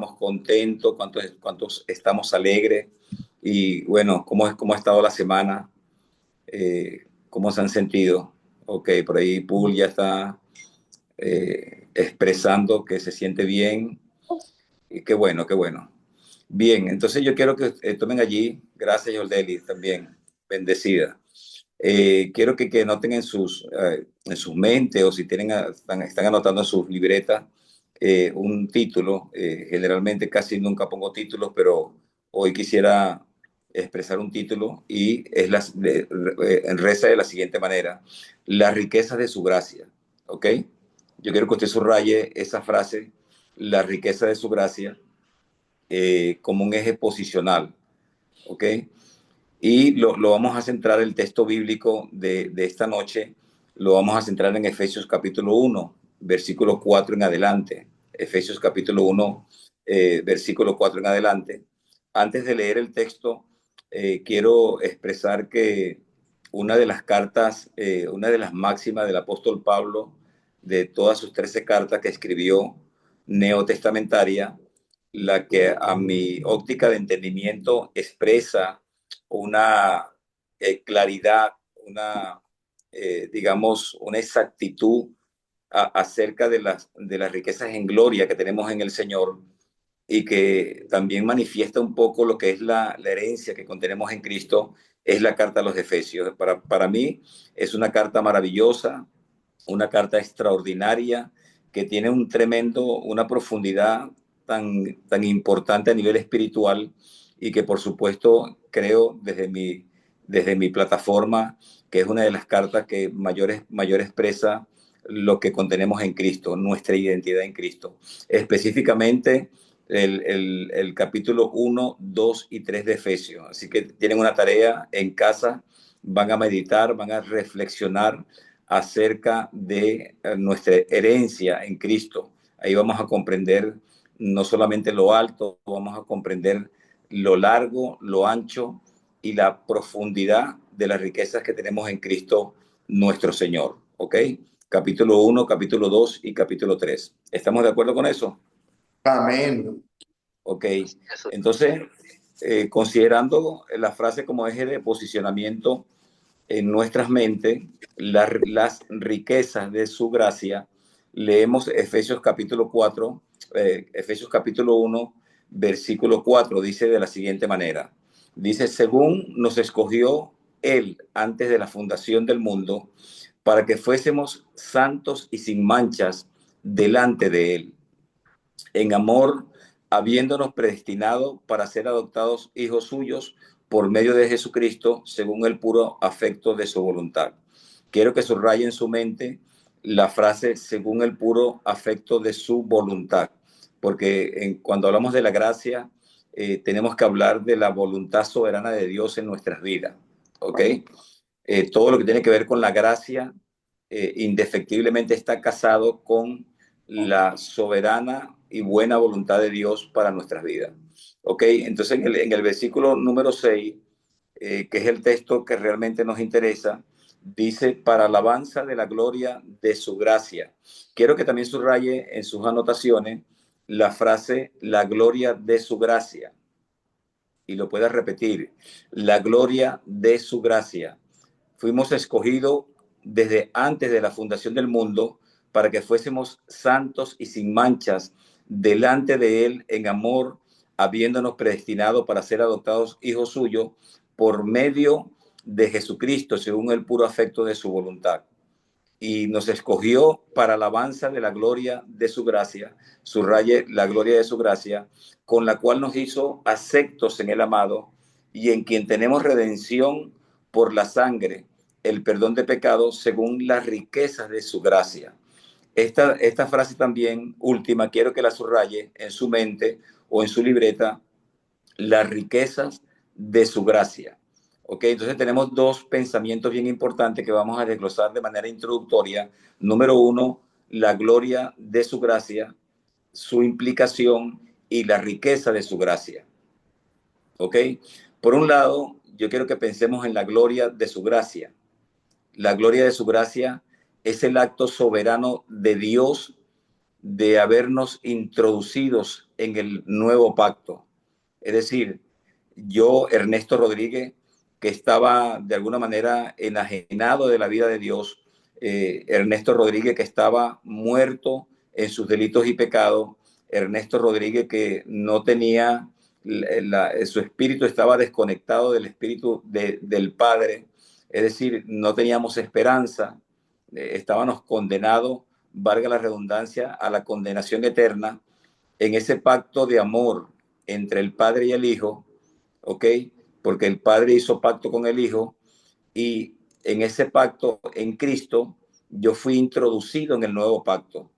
estamos contentos, cuántos estamos alegres y bueno, cómo ha estado la semana, cómo se han sentido. Ok, por ahí Pool ya está expresando que se siente bien y qué bueno, qué bueno. Bien, entonces yo quiero que tomen allí, gracias Yoldeli también, bendecida. Quiero que noten en sus mentes o si tienen, están anotando en sus libretas un título. Generalmente casi nunca pongo títulos, pero hoy quisiera expresar un título y reza de la siguiente manera: las riquezas de su gracia. ¿Ok? Yo quiero que usted subraye esa frase, la riqueza de su gracia, como un eje posicional. ¿Ok? Y lo vamos a centrar, el texto bíblico de esta noche, lo vamos a centrar en Efesios capítulo 1, versículo 4 en adelante. Efesios capítulo 1, versículo 4 en adelante. Antes de leer el texto, quiero expresar que una de las cartas, una de las máximas del apóstol Pablo, de todas sus 13 cartas que escribió neotestamentaria, la que a mi óptica de entendimiento expresa una claridad, digamos, una exactitud acerca de las riquezas en gloria que tenemos en el Señor y que también manifiesta un poco lo que es la herencia que contenemos en Cristo, es la carta a los Efesios. Para mí es una carta maravillosa, una carta extraordinaria que tiene una profundidad tan importante a nivel espiritual y que por supuesto creo desde mi plataforma que es una de las cartas que mayor expresa lo que contenemos en Cristo, nuestra identidad en Cristo. Específicamente el capítulo 1, 2 y 3 de Efesios. Así que tienen una tarea en casa, van a meditar, van a reflexionar acerca de nuestra herencia en Cristo. Ahí vamos a comprender no solamente lo alto, vamos a comprender lo largo, lo ancho y la profundidad de las riquezas que tenemos en Cristo nuestro Señor. ¿Ok? Capítulo 1, capítulo 2 y capítulo 3. ¿Estamos de acuerdo con eso? Amén. Ok. Entonces, considerando la frase como eje de posicionamiento en nuestras mentes, las riquezas de su gracia, leemos Efesios capítulo 4, Efesios capítulo 1, versículo 4, dice de la siguiente manera. Dice, según nos escogió Él antes de la fundación del mundo, para que fuésemos santos y sin manchas delante de Él, en amor, habiéndonos predestinado para ser adoptados hijos suyos por medio de Jesucristo, según el puro afecto de su voluntad. Quiero que subraye en su mente la frase según el puro afecto de su voluntad, porque cuando hablamos de la gracia, tenemos que hablar de la voluntad soberana de Dios en nuestras vidas. ¿Ok? Todo lo que tiene que ver con la gracia, indefectiblemente está casado con la soberana y buena voluntad de Dios para nuestras vidas. ¿Ok? Entonces en el versículo número 6, que es el texto que realmente nos interesa, dice, para alabanza de la gloria de su gracia. Quiero que también subraye en sus anotaciones la frase, la gloria de su gracia. Y lo pueda repetir, la gloria de su gracia. Fuimos escogidos desde antes de la fundación del mundo para que fuésemos santos y sin manchas delante de Él en amor, habiéndonos predestinado para ser adoptados hijos suyos por medio de Jesucristo, según el puro afecto de su voluntad. Y nos escogió para alabanza de la gloria de su gracia, subraye la gloria de su gracia, con la cual nos hizo aceptos en el amado y en quien tenemos redención por la sangre, el perdón de pecados según las riquezas de su gracia. Esta frase también, última, quiero que la subraye en su mente o en su libreta, las riquezas de su gracia. ¿Ok? Entonces tenemos dos pensamientos bien importantes que vamos a desglosar de manera introductoria. Número uno, la gloria de su gracia, su implicación y la riqueza de su gracia. ¿Ok? Por un lado, yo quiero que pensemos en la gloria de su gracia. La gloria de su gracia es el acto soberano de Dios de habernos introducidos en el nuevo pacto. Es decir, yo, Ernesto Rodríguez, que estaba de alguna manera enajenado de la vida de Dios, Ernesto Rodríguez que estaba muerto en sus delitos y pecados, Ernesto Rodríguez que no tenía, su espíritu estaba desconectado del espíritu del Padre, es decir, no teníamos esperanza, estábamos condenados, valga la redundancia, a la condenación eterna en ese pacto de amor entre el Padre y el Hijo, ¿ok? Porque el Padre hizo pacto con el Hijo y en ese pacto en Cristo yo fui introducido en el nuevo pacto,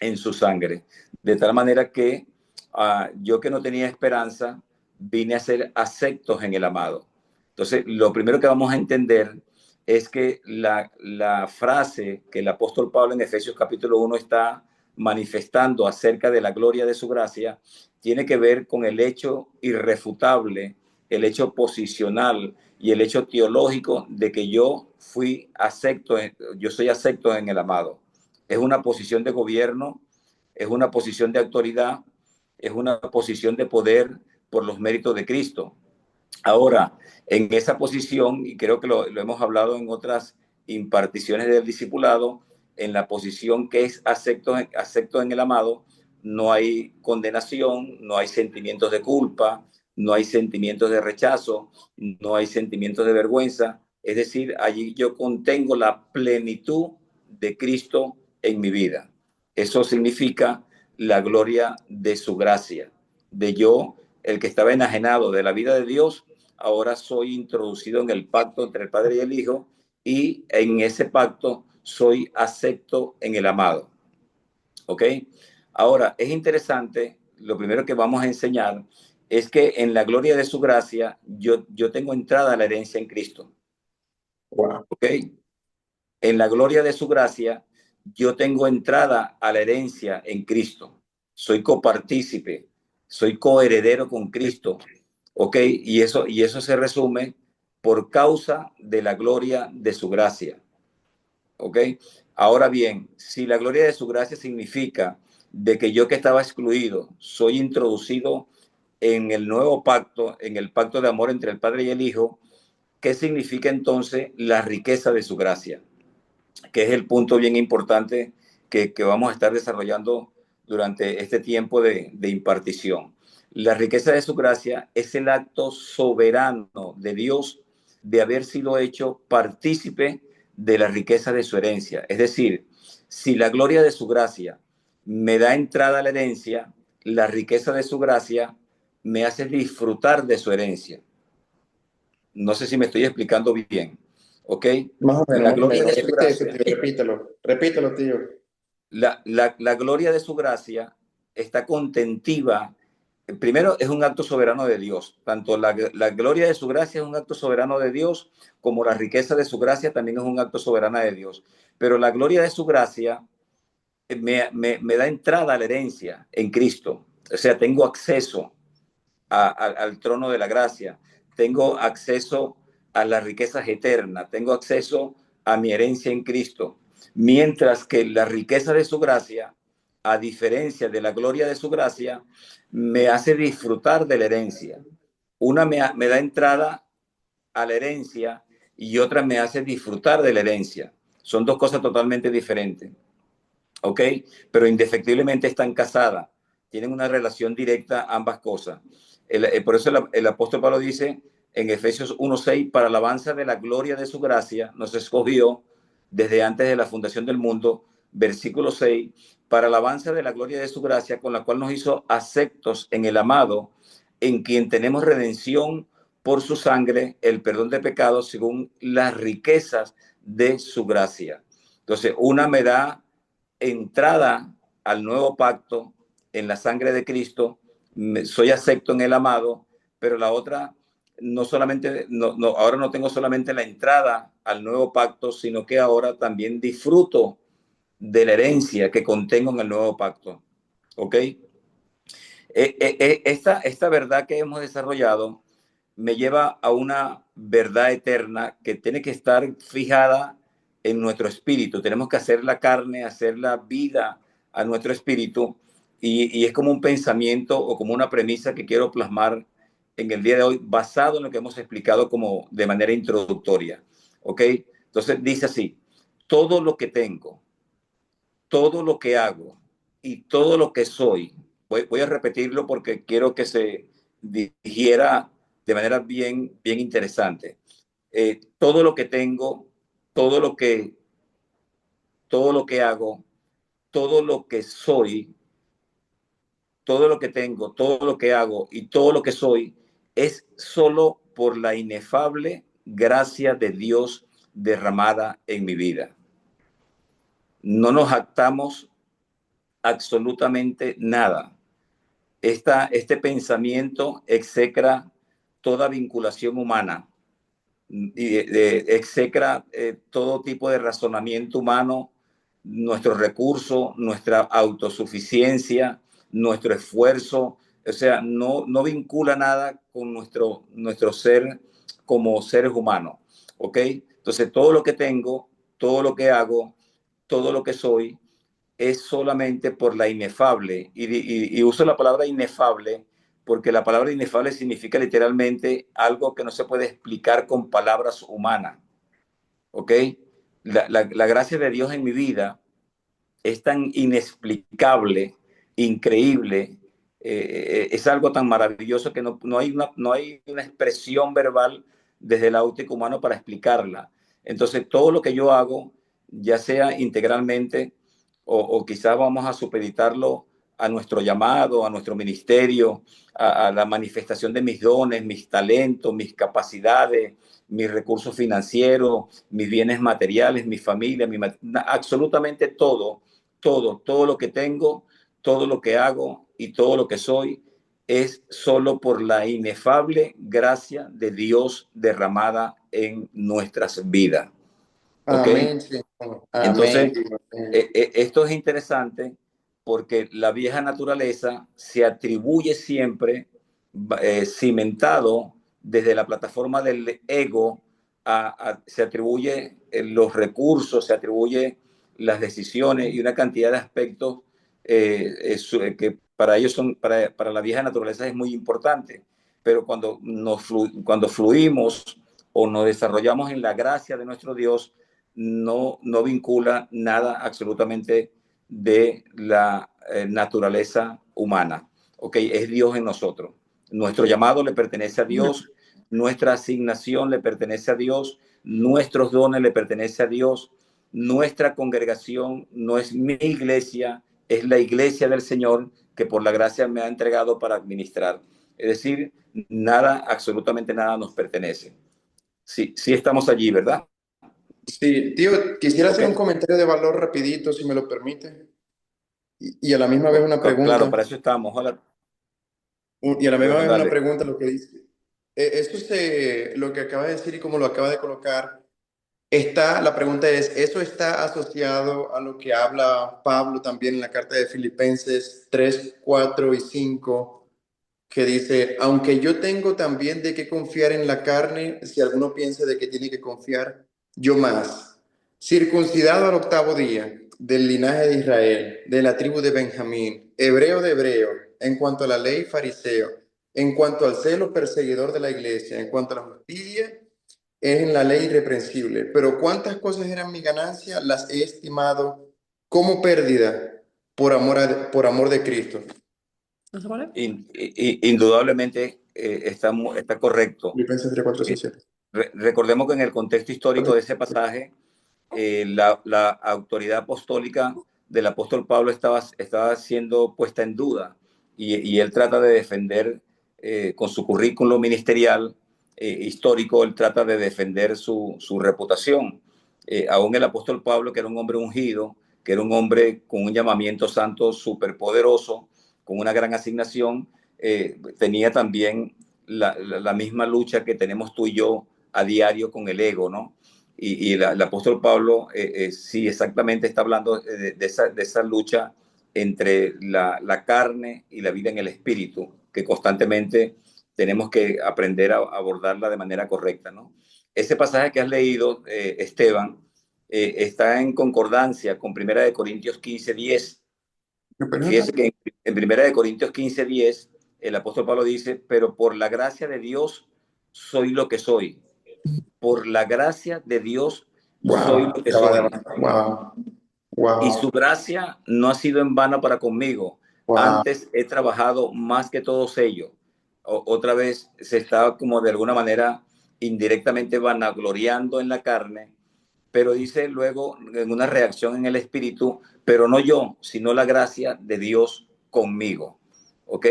en su sangre. De tal manera que yo que no tenía esperanza, vine a ser aceptos en el amado. Entonces, lo primero que vamos a entender es que la frase que el apóstol Pablo en Efesios capítulo 1 está manifestando acerca de la gloria de su gracia, tiene que ver con el hecho irrefutable, el hecho posicional y el hecho teológico de que yo fui acepto, yo soy acepto en el amado. Es una posición de gobierno, es una posición de autoridad, es una posición de poder por los méritos de Cristo. Ahora, en esa posición, y creo que lo hemos hablado en otras imparticiones del discipulado, en la posición que es acepto en el amado, no hay condenación, no hay sentimientos de culpa, no hay sentimientos de rechazo, no hay sentimientos de vergüenza. Es decir, allí yo contengo la plenitud de Cristo en mi vida. Eso significa la gloria de su gracia, de yo, el que estaba enajenado de la vida de Dios, ahora soy introducido en el pacto entre el Padre y el Hijo, y en ese pacto soy acepto en el amado. ¿Ok? Ahora, es interesante, lo primero que vamos a enseñar es que en la gloria de su gracia yo tengo entrada a la herencia en Cristo. Wow. ¿Ok? En la gloria de su gracia yo tengo entrada a la herencia en Cristo. Soy copartícipe, soy coheredero con Cristo. ¿Ok? Y eso se resume por causa de la gloria de su gracia. ¿Ok? Ahora bien, si la gloria de su gracia significa de que yo que estaba excluido, soy introducido en el nuevo pacto, en el pacto de amor entre el Padre y el Hijo, ¿qué significa entonces la riqueza de su gracia? Que es el punto bien importante que vamos a estar desarrollando durante este tiempo de impartición. La riqueza de su gracia es el acto soberano de Dios de haber sido hecho partícipe de la riqueza de su herencia. Es decir, si la gloria de su gracia me da entrada a la herencia, la riqueza de su gracia me hace disfrutar de su herencia. No sé si me estoy explicando bien. ¿Ok? Más o menos, La más o gloria menos. de su Repite eso, gracia, tío. Repítelo, tío. la gloria de su gracia está contentiva. Primero, es un acto soberano de Dios. Tanto la gloria de su gracia es un acto soberano de Dios, como la riqueza de su gracia también es un acto soberano de Dios. Pero la gloria de su gracia me da entrada a la herencia en Cristo. O sea, tengo acceso al trono de la gracia, tengo acceso a las riquezas eternas, tengo acceso a mi herencia en Cristo, mientras que la riqueza de su gracia, a diferencia de la gloria de su gracia, me hace disfrutar de la herencia. Una me da entrada a la herencia y otra me hace disfrutar de la herencia. Son dos cosas totalmente diferentes. ¿Ok? Pero indefectiblemente están casadas, tienen una relación directa ambas cosas. Por eso el apóstol Pablo dice en Efesios 1:6, para alabanza de la gloria de su gracia, nos escogió desde antes de la fundación del mundo, versículo 6, para alabanza de la gloria de su gracia, con la cual nos hizo aceptos en el amado, en quien tenemos redención por su sangre, el perdón de pecados, según las riquezas de su gracia. Entonces, una me da entrada al nuevo pacto en la sangre de Cristo, soy acepto en el amado, pero la otra no solamente, ahora no tengo solamente la entrada al nuevo pacto, sino que ahora también disfruto de la herencia que contengo en el nuevo pacto. ¿Ok? Esta verdad que hemos desarrollado me lleva a una verdad eterna que tiene que estar fijada en nuestro espíritu. Tenemos que hacer la carne, hacer la vida a nuestro espíritu y es como un pensamiento o como una premisa que quiero plasmar en el día de hoy basado en lo que hemos explicado como de manera introductoria. ¿Ok? Entonces dice así, todo lo que tengo, todo lo que hago y todo lo que soy, voy a repetirlo porque quiero que se digiera de manera bien interesante. Todo lo que tengo, todo lo que, todo lo que hago, todo lo que soy, todo lo que tengo, todo lo que hago y todo lo que soy es solo por la inefable gracia de Dios derramada en mi vida. No nos jactamos absolutamente nada. Este pensamiento execra toda vinculación humana y execra todo tipo de razonamiento humano, nuestros recursos, nuestra autosuficiencia, nuestro esfuerzo, o sea, no vincula nada con nuestro ser como seres humanos, ¿ok? Entonces, todo lo que tengo, todo lo que hago, todo lo que soy, es solamente por la inefable, y uso la palabra inefable porque la palabra inefable significa literalmente algo que no se puede explicar con palabras humanas, ¿ok? La gracia de Dios en mi vida es tan inexplicable, increíble, es algo tan maravilloso que no hay una expresión verbal desde el áutico humano para explicarla. Entonces, todo lo que yo hago, ya sea integralmente o quizás vamos a supeditarlo a nuestro llamado, a nuestro ministerio, a la manifestación de mis dones, mis talentos, mis capacidades, mis recursos financieros, mis bienes materiales, mi familia, absolutamente todo lo que tengo, todo lo que hago y todo lo que soy es solo por la inefable gracia de Dios derramada en nuestras vidas. ¿Ok? Amén, Señor. Amén. Entonces, esto es interesante porque la vieja naturaleza se atribuye siempre cimentado desde la plataforma del ego, se atribuye los recursos, se atribuye las decisiones y una cantidad de aspectos que para ellos para la vieja naturaleza es muy importante. Pero cuando fluimos o nos desarrollamos en la gracia de nuestro Dios, no vincula nada absolutamente de la naturaleza humana. ¿Ok? Es Dios en nosotros. Nuestro llamado le pertenece a Dios, nuestra asignación le pertenece a Dios, nuestros dones le pertenecen a Dios, nuestra congregación no es mi iglesia, es la iglesia del Señor que por la gracia me ha entregado para administrar. Es decir, nada, absolutamente nada nos pertenece. Sí, sí estamos allí, ¿verdad? Sí, tío, quisiera Ok, hacer un comentario de valor rapidito, si me lo permite. Y a la misma vez una claro, pregunta. para eso estamos. Ojalá. Y a la misma Bueno, vez una dale. pregunta, lo que dice. Lo que acaba de decir y como lo acaba de colocar, la pregunta es, ¿eso está asociado a lo que habla Pablo también en la carta de Filipenses 3, 4 y 5, que dice, aunque yo tengo también de qué confiar en la carne, si alguno piensa de que tiene que confiar, yo más, circuncidado al octavo día, del linaje de Israel, de la tribu de Benjamín, hebreo de hebreo, en cuanto a la ley fariseo, en cuanto al celo perseguidor de la iglesia, en cuanto a la justicia, es en la ley irreprensible. Pero cuántas cosas eran mi ganancia, las he estimado como pérdida por amor de Cristo. Indudablemente está correcto. Filipenses 3, 4, Eh, 6, 7. Recordemos que en el contexto histórico de ese pasaje, la autoridad apostólica del apóstol Pablo estaba siendo puesta en duda y él trata de defender con su currículo ministerial histórico, él trata de defender su reputación. Aún el apóstol Pablo, que era un hombre ungido, que era un hombre con un llamamiento santo superpoderoso, con una gran asignación, tenía también la misma lucha que tenemos tú y yo a diario con el ego, ¿no? Y el apóstol Pablo sí exactamente está hablando de esa lucha entre la carne y la vida en el espíritu, que constantemente tenemos que aprender a abordarla de manera correcta, ¿no? Ese pasaje que has leído, Esteban, está en concordancia con 1 Corintios 15:10, Fíjese que en 1 Corintios 15:10, el apóstol Pablo dice, pero por la gracia de Dios soy lo que soy. Por la gracia de Dios soy Wow, lo que soy. wow, Y wow, su gracia no ha sido en vano para conmigo. wow. Antes he trabajado más que todos ellos. Otra vez se está como de alguna manera indirectamente vanagloriando en la carne, pero dice luego en una reacción en el espíritu, pero no yo, sino la gracia de Dios conmigo. ¿Ok?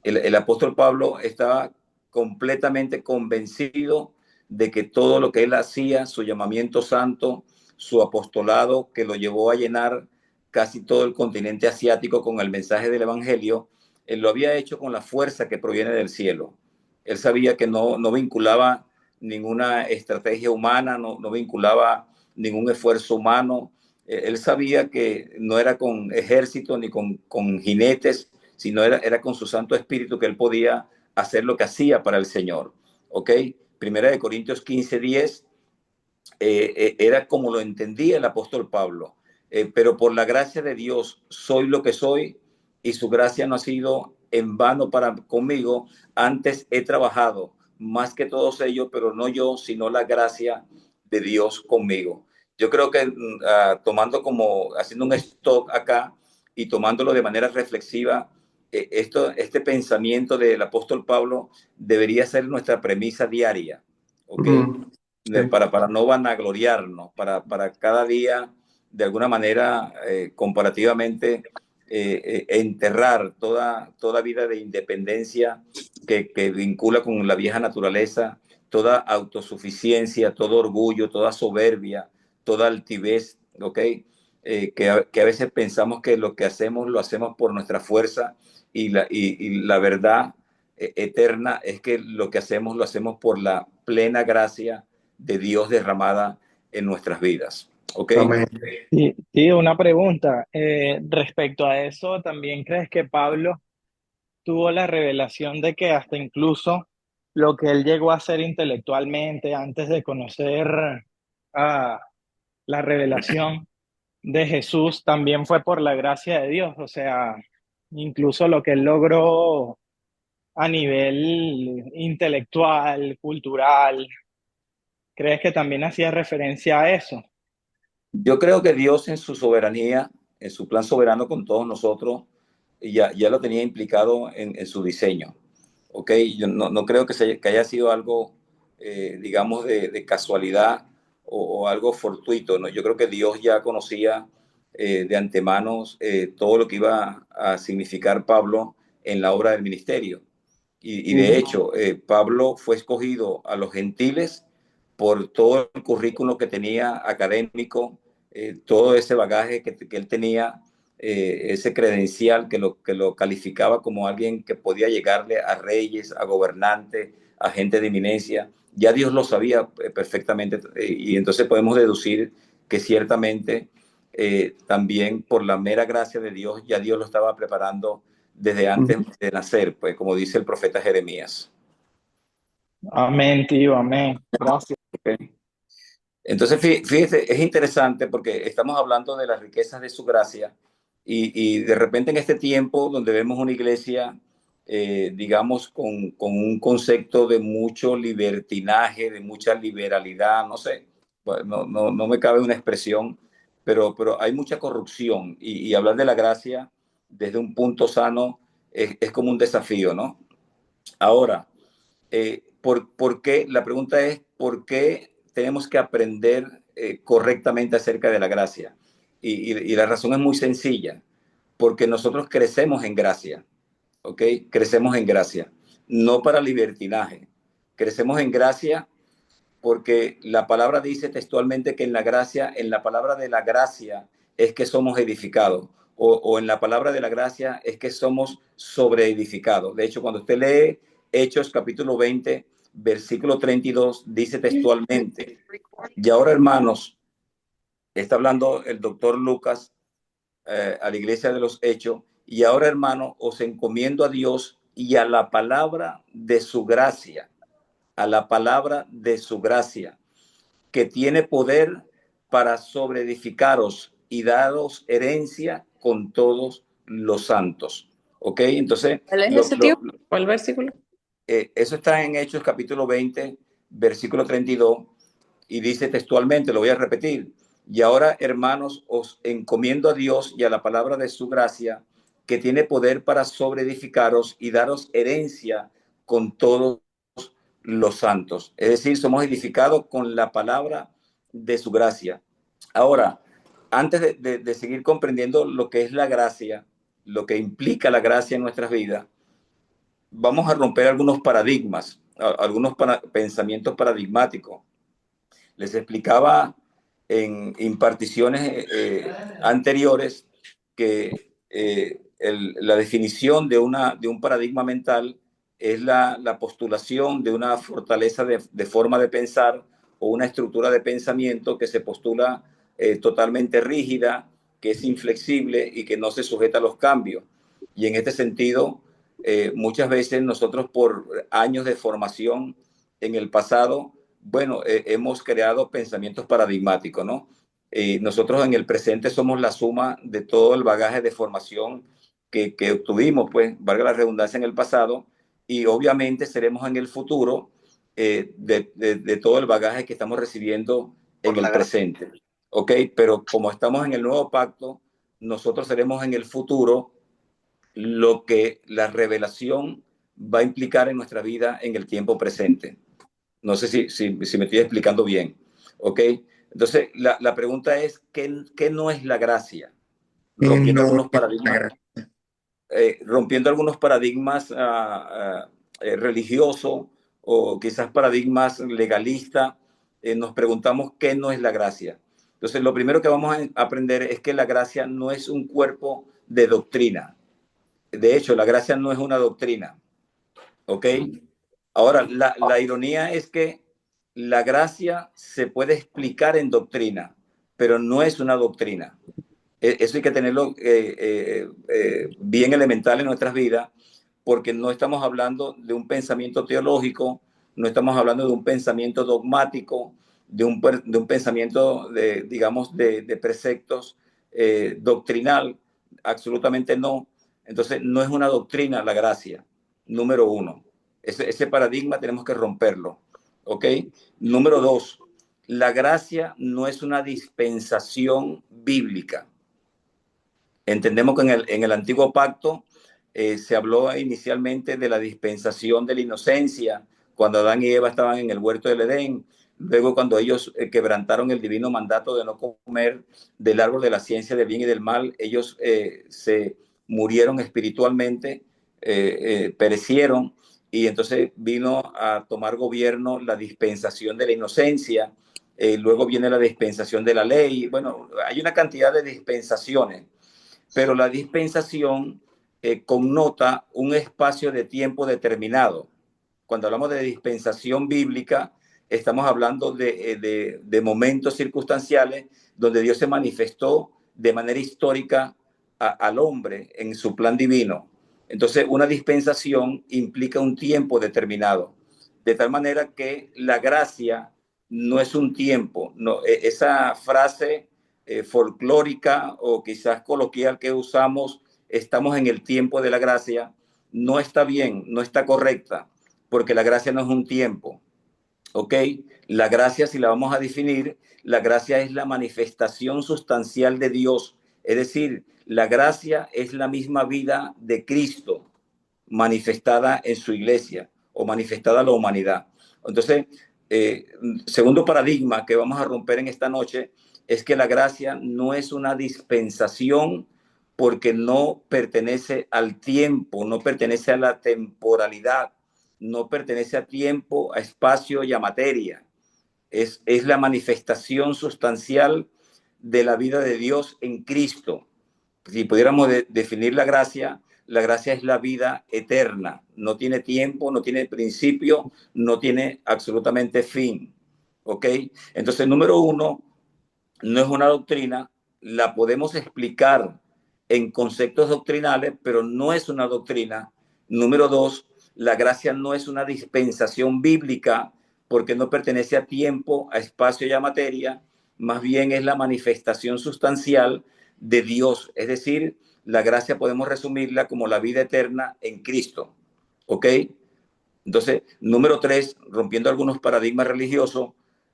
El apóstol Pablo estaba completamente convencido de que todo lo que él hacía, su llamamiento santo, su apostolado que lo llevó a llenar casi todo el continente asiático con el mensaje del evangelio, él lo había hecho con la fuerza que proviene del cielo. Él sabía que no vinculaba ninguna estrategia humana, no vinculaba ningún esfuerzo humano. Él sabía que no era con ejército ni con jinetes, sino era con su Santo Espíritu que él podía hacer lo que hacía para el Señor. ¿Ok? 1 Corintios 15:10 era como lo entendía el apóstol Pablo. Pero por la gracia de Dios soy lo que soy y su gracia no ha sido en vano para conmigo. Antes he trabajado más que todos ellos, pero no yo, sino la gracia de Dios conmigo. Yo creo que tomando como, haciendo un stop acá y tomándolo de manera reflexiva, este pensamiento del apóstol Pablo debería ser nuestra premisa diaria, ¿ok? Sí. Para no vanagloriarnos, para cada día, de alguna manera, comparativamente, enterrar toda vida de independencia que vincula con la vieja naturaleza, toda autosuficiencia, todo orgullo, toda soberbia, toda altivez, ¿ok? Que a veces pensamos que lo que hacemos lo hacemos por nuestra fuerza y la verdad eterna es que lo que hacemos lo hacemos por la plena gracia de Dios derramada en nuestras vidas. ¿Ok? Amén. Sí, sí, una pregunta. Respecto a eso, ¿también crees que Pablo tuvo la revelación de que hasta incluso lo que él llegó a hacer intelectualmente antes de conocer ah, la revelación de Jesús también fue por la gracia de Dios? O sea, incluso lo que él logró a nivel intelectual, cultural, ¿crees que también hacía referencia a eso? Yo creo que Dios en su soberanía, en su plan soberano con todos nosotros, ya lo tenía implicado en su diseño. ¿Ok? Yo no creo que haya sido algo, digamos, de casualidad o algo fortuito, ¿no? Yo creo que Dios ya conocía de antemano todo lo que iba a significar Pablo en la obra del ministerio. Y de hecho, Pablo fue escogido a los gentiles por todo el currículo que tenía académico, todo ese bagaje que él tenía, ese credencial que lo calificaba como alguien que podía llegarle a reyes, a gobernantes, a gente de eminencia. Ya Dios lo sabía perfectamente y entonces podemos deducir que ciertamente también por la mera gracia de Dios, ya Dios lo estaba preparando desde antes de nacer, pues como dice el profeta Jeremías. Amén, tío, amén. Gracias. ¿Okay? Entonces, fíjese, es interesante porque estamos hablando de las riquezas de su gracia y de repente en este tiempo donde vemos una iglesia, digamos, con un concepto de mucho libertinaje, de mucha liberalidad, no sé, no me cabe una expresión, pero hay mucha corrupción y hablar de la gracia desde un punto sano es como un desafío, ¿no? Ahora, ¿por qué? La pregunta es, ¿por qué tenemos que aprender correctamente acerca de la gracia? Y la razón es muy sencilla, porque nosotros crecemos en gracia, ¿ok? Crecemos en gracia, no para libertinaje. Crecemos en gracia porque la palabra dice textualmente que en la gracia, en la palabra de la gracia es que somos edificados, o en la palabra de la gracia es que somos sobreedificados. De hecho, cuando usted lee Hechos capítulo 20, versículo 32, dice textualmente, y ahora hermanos, está hablando el doctor Lucas a la iglesia de los Hechos, y ahora hermanos, os encomiendo a Dios y a la palabra de su gracia, a la palabra de su gracia que tiene poder para sobreedificaros y daros herencia con todos los santos. ¿Ok? Entonces, ¿Cuál es ese tío? ¿Cuál versículo? Eso está en Hechos capítulo 20, versículo 32, y dice textualmente, lo voy a repetir: y ahora, hermanos, os encomiendo a Dios y a la palabra de su gracia, que tiene poder para sobreedificaros y daros herencia con todos los santos. Es decir, somos edificados con la palabra de su gracia. Ahora, antes de seguir comprendiendo lo que es la gracia, lo que implica la gracia en nuestras vidas, vamos a romper algunos paradigmas, algunos pensamientos paradigmáticos. Les explicaba en imparticiones anteriores que la definición de un paradigma mental es la postulación de una fortaleza de forma de pensar o una estructura de pensamiento que se postula totalmente rígida, que es inflexible y que no se sujeta a los cambios. Y en este sentido, muchas veces nosotros, por años de formación en el pasado, bueno, hemos creado pensamientos paradigmáticos, ¿no? Nosotros en el presente somos la suma de todo el bagaje de formación que obtuvimos, pues, valga la redundancia, en el pasado, y obviamente seremos en el futuro de todo el bagaje que estamos recibiendo en el presente. ¿Ok? Pero como estamos en el nuevo pacto, nosotros seremos en el futuro lo que la revelación va a implicar en nuestra vida en el tiempo presente. No sé si me estoy explicando bien. ¿Ok? Entonces, la pregunta es, ¿qué no es la gracia? Rompiendo algunos paradigmas, religiosos o quizás paradigmas legalistas, nos preguntamos qué no es la gracia. Entonces, lo primero que vamos a aprender es que la gracia no es un cuerpo de doctrina. De hecho, la gracia no es una doctrina. ¿Ok? Ahora, la ironía es que la gracia se puede explicar en doctrina, pero no es una doctrina. Eso hay que tenerlo bien elemental en nuestras vidas, porque no estamos hablando de un pensamiento teológico, no estamos hablando de un pensamiento dogmático, de un pensamiento digamos, de preceptos doctrinal. Absolutamente no. Entonces, no es una doctrina la gracia, número uno. Ese paradigma tenemos que romperlo. ¿Ok? Número dos, la gracia no es una dispensación bíblica. Entendemos que en el antiguo pacto se habló inicialmente de la dispensación de la inocencia, cuando Adán y Eva estaban en el huerto del Edén. Luego, cuando ellos quebrantaron el divino mandato de no comer del árbol de la ciencia del bien y del mal, ellos se murieron espiritualmente, perecieron, y entonces vino a tomar gobierno la dispensación de la inocencia. Luego viene la dispensación de la ley. Bueno, hay una cantidad de dispensaciones, pero la dispensación connota un espacio de tiempo determinado. Cuando hablamos de dispensación bíblica, estamos hablando de momentos circunstanciales donde Dios se manifestó de manera histórica al hombre en su plan divino. Entonces, una dispensación implica un tiempo determinado, de tal manera que la gracia no es un tiempo. No, esa frase folclórica o quizás coloquial que usamos, estamos en el tiempo de la gracia, no está bien, no está correcta, porque la gracia no es un tiempo. ¿Ok? La gracia, si la vamos a definir, la gracia es la manifestación sustancial de Dios. Es decir, la gracia es la misma vida de Cristo manifestada en su iglesia o manifestada a la humanidad. Entonces, segundo paradigma que vamos a romper en esta noche es que la gracia no es una dispensación, porque no pertenece al tiempo, no pertenece a la temporalidad, no pertenece a tiempo, a espacio y a materia. Es la manifestación sustancial de la vida de Dios en Cristo. Si pudiéramos definir la gracia es la vida eterna. No tiene tiempo, no tiene principio, no tiene absolutamente fin. ¿Ok? Entonces, número uno, no es una doctrina, la podemos explicar en conceptos doctrinales, pero no es una doctrina. Número dos, la gracia no es una dispensación bíblica, porque no pertenece a tiempo, a espacio y a materia, más bien es la manifestación sustancial de Dios, es decir, la gracia podemos resumirla como la vida eterna en Cristo. ¿Ok? Entonces, número 3, rompiendo algunos paradigmas religiosos,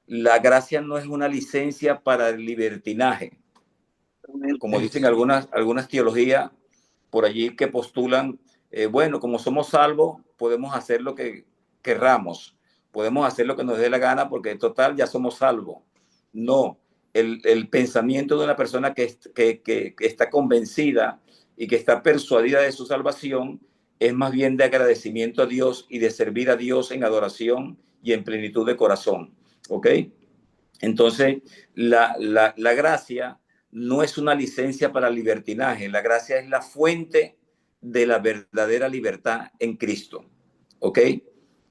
la gracia no es una licencia para el libertinaje. Como dicen algunas teologías por allí que postulan, bueno, como somos salvos, podemos hacer lo que querramos, podemos hacer lo que nos dé la gana porque en total ya somos salvos. No, el pensamiento de una persona que está convencida y que está persuadida de su salvación es más bien de agradecimiento a Dios y de servir a Dios en adoración y en plenitud de corazón. ¿Ok? Entonces, la gracia no es una licencia para el libertinaje. La gracia es la fuente de la verdadera libertad en Cristo. ¿Ok?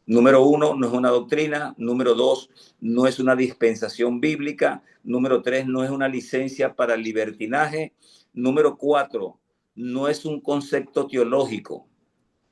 Número 1, no es una doctrina. Número 2, no es una dispensación bíblica. Número 3, no es una licencia para el libertinaje. Número 4, no es un concepto teológico.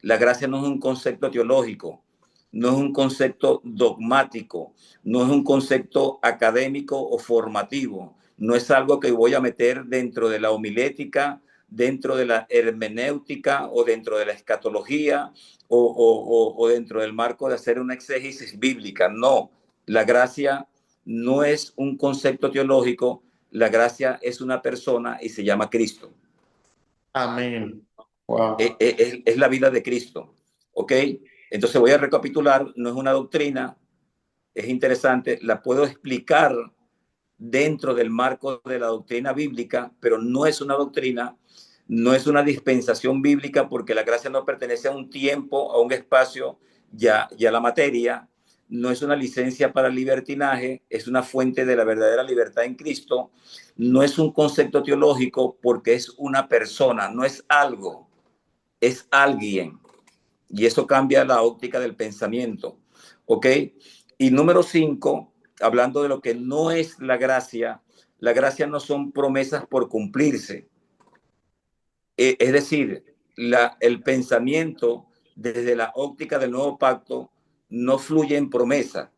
La gracia no es un concepto teológico, no es un concepto dogmático, no es un concepto académico o formativo, no es algo que voy a meter dentro de la homilética, dentro de la hermenéutica o dentro de la escatología o dentro del marco de hacer una exégesis bíblica. No, la gracia no es un concepto teológico, la gracia es una persona y se llama Cristo. Amén. Wow. Es la vida de Cristo. ¿Ok? Entonces voy a recapitular, no es una doctrina, es interesante, la puedo explicar dentro del marco de la doctrina bíblica, pero no es una doctrina, no es una dispensación bíblica porque la gracia no pertenece a un tiempo, a un espacio, ya la materia, no es una licencia para el libertinaje, es una fuente de la verdadera libertad en Cristo, no es un concepto teológico porque es una persona, no es algo, es alguien. Y eso cambia la óptica del pensamiento. ¿Ok? Y número 5, hablando de lo que no es la gracia no son promesas por cumplirse. Es decir, el pensamiento desde la óptica del nuevo pacto no fluye en promesa.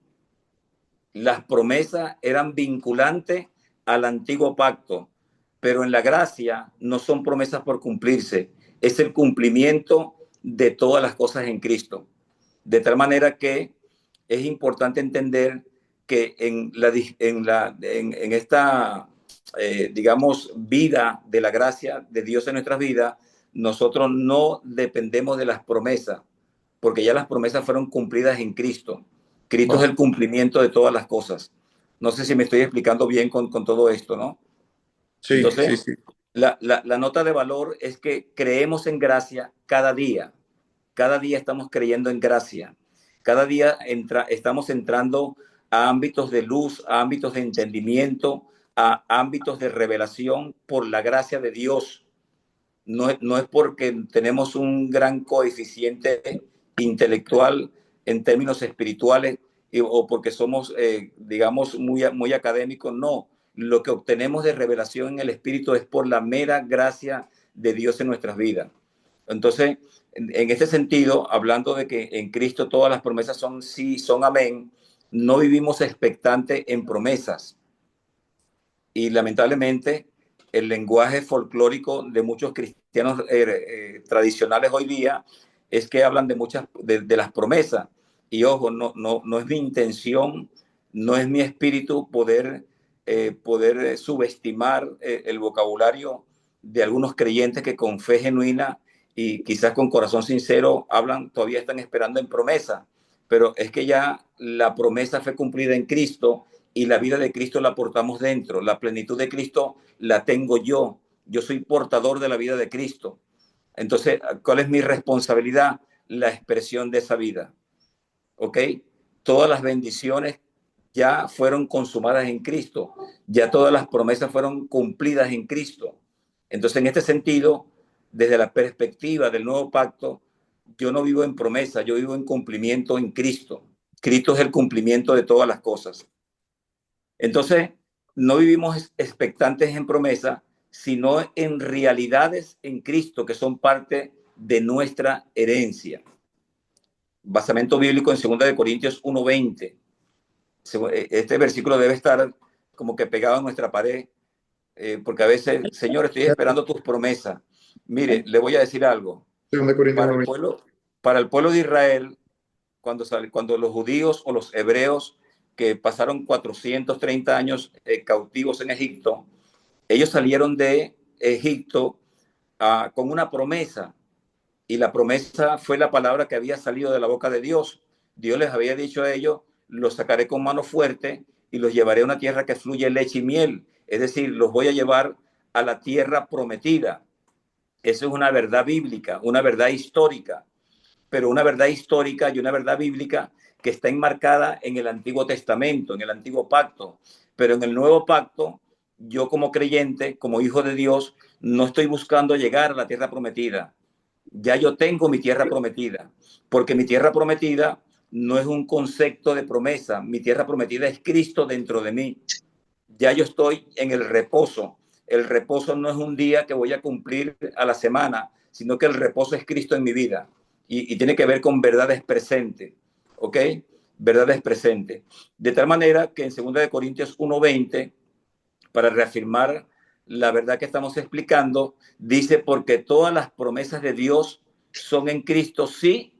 Las promesas eran vinculantes al antiguo pacto, pero en la gracia no son promesas por cumplirse, es el cumplimiento de todas las cosas en Cristo. De tal manera que es importante entender que en esta, digamos, vida de la gracia de Dios en nuestras vidas, nosotros no dependemos de las promesas, porque ya las promesas fueron cumplidas en Cristo. Cristo es el cumplimiento de todas las cosas. No sé si me estoy explicando bien con todo esto, ¿no? Sí, Entonces, sí, sí. la nota de valor es que creemos en gracia cada día. Cada día estamos creyendo en gracia. Cada día estamos entrando a ámbitos de luz, a ámbitos de entendimiento, a ámbitos de revelación por la gracia de Dios. No es porque tenemos un gran coeficiente intelectual en términos espirituales o porque somos, digamos, muy académicos. No, lo que obtenemos de revelación en el Espíritu es por la mera gracia de Dios en nuestras vidas. Entonces, en este sentido, hablando de que en Cristo todas las promesas son sí, son amén, no vivimos expectantes en promesas. Y lamentablemente, el lenguaje folclórico de muchos cristianos tradicionales hoy día es que hablan de muchas de las promesas. Y ojo, no es mi intención, no es mi espíritu poder subestimar el vocabulario de algunos creyentes que con fe genuina y quizás con corazón sincero hablan, todavía están esperando en promesa. Pero es que ya la promesa fue cumplida en Cristo y la vida de Cristo la portamos dentro. La plenitud de Cristo la tengo yo. Yo soy portador de la vida de Cristo. Entonces, ¿cuál es mi responsabilidad? La expresión de esa vida. ¿Ok? Todas las bendiciones ya fueron consumadas en Cristo. Ya todas las promesas fueron cumplidas en Cristo. Entonces, en este sentido, desde la perspectiva del nuevo pacto, yo no vivo en promesa, yo vivo en cumplimiento en Cristo. Cristo es el cumplimiento de todas las cosas. Entonces, no vivimos expectantes en promesa, sino en realidades en Cristo que son parte de nuestra herencia. Basamento bíblico en 2 Corintios 1:20. Este versículo debe estar como que pegado a nuestra pared, porque a veces, Señor, estoy esperando tus promesas. Mire, le voy a decir algo. 2 Corintios Para el 1:20. para el pueblo de Israel, cuando los judíos o los hebreos que pasaron 430 años cautivos en Egipto, ellos salieron de Egipto con una promesa, y la promesa fue la palabra que había salido de la boca de Dios. Dios les había dicho a ellos: los sacaré con mano fuerte y los llevaré a una tierra que fluye leche y miel. Es decir, los voy a llevar a la tierra prometida. Eso es una verdad bíblica, una verdad histórica, pero una verdad histórica y una verdad bíblica que está enmarcada en el Antiguo Testamento, en el Antiguo Pacto. Pero en el Nuevo Pacto, yo como creyente, como hijo de Dios, no estoy buscando llegar a la tierra prometida. Ya yo tengo mi tierra prometida, porque mi tierra prometida no es un concepto de promesa. Mi tierra prometida es Cristo dentro de mí. Ya yo estoy en el reposo. El reposo no es un día que voy a cumplir a la semana, sino que el reposo es Cristo en mi vida, y tiene que ver con verdades presentes, ¿ok? Verdades presentes. De tal manera que en 2 Corintios 1:20, para reafirmar la verdad que estamos explicando, dice: porque todas las promesas de Dios son en Cristo sí,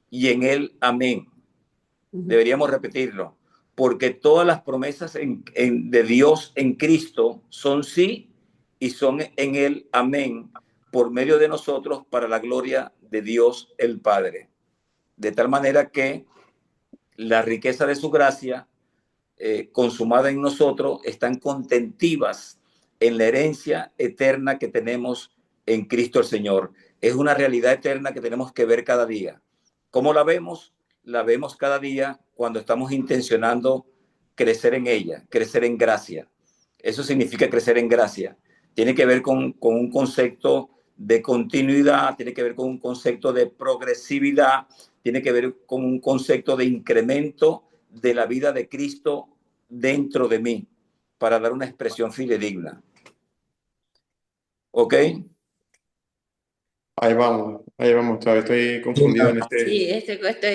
y en Él amén. Deberíamos repetirlo: porque todas las promesas de Dios en Cristo son sí, y son en Él amén, por medio de nosotros, para la gloria de Dios el Padre. De tal manera que la riqueza de su gracia consumada en nosotros están contentivas en la herencia eterna que tenemos en Cristo el Señor. Es una realidad eterna que tenemos que ver cada día. ¿Cómo la vemos? La vemos cada día cuando estamos intencionando crecer en ella, crecer en gracia. Eso significa crecer en gracia. Tiene que ver con un concepto de continuidad, tiene que ver con un concepto de progresividad, tiene que ver con un concepto de incremento de la vida de Cristo dentro de mí, para dar una expresión fidedigna. ¿Ok? Ahí vamos, todavía estoy confundido en este. Sí,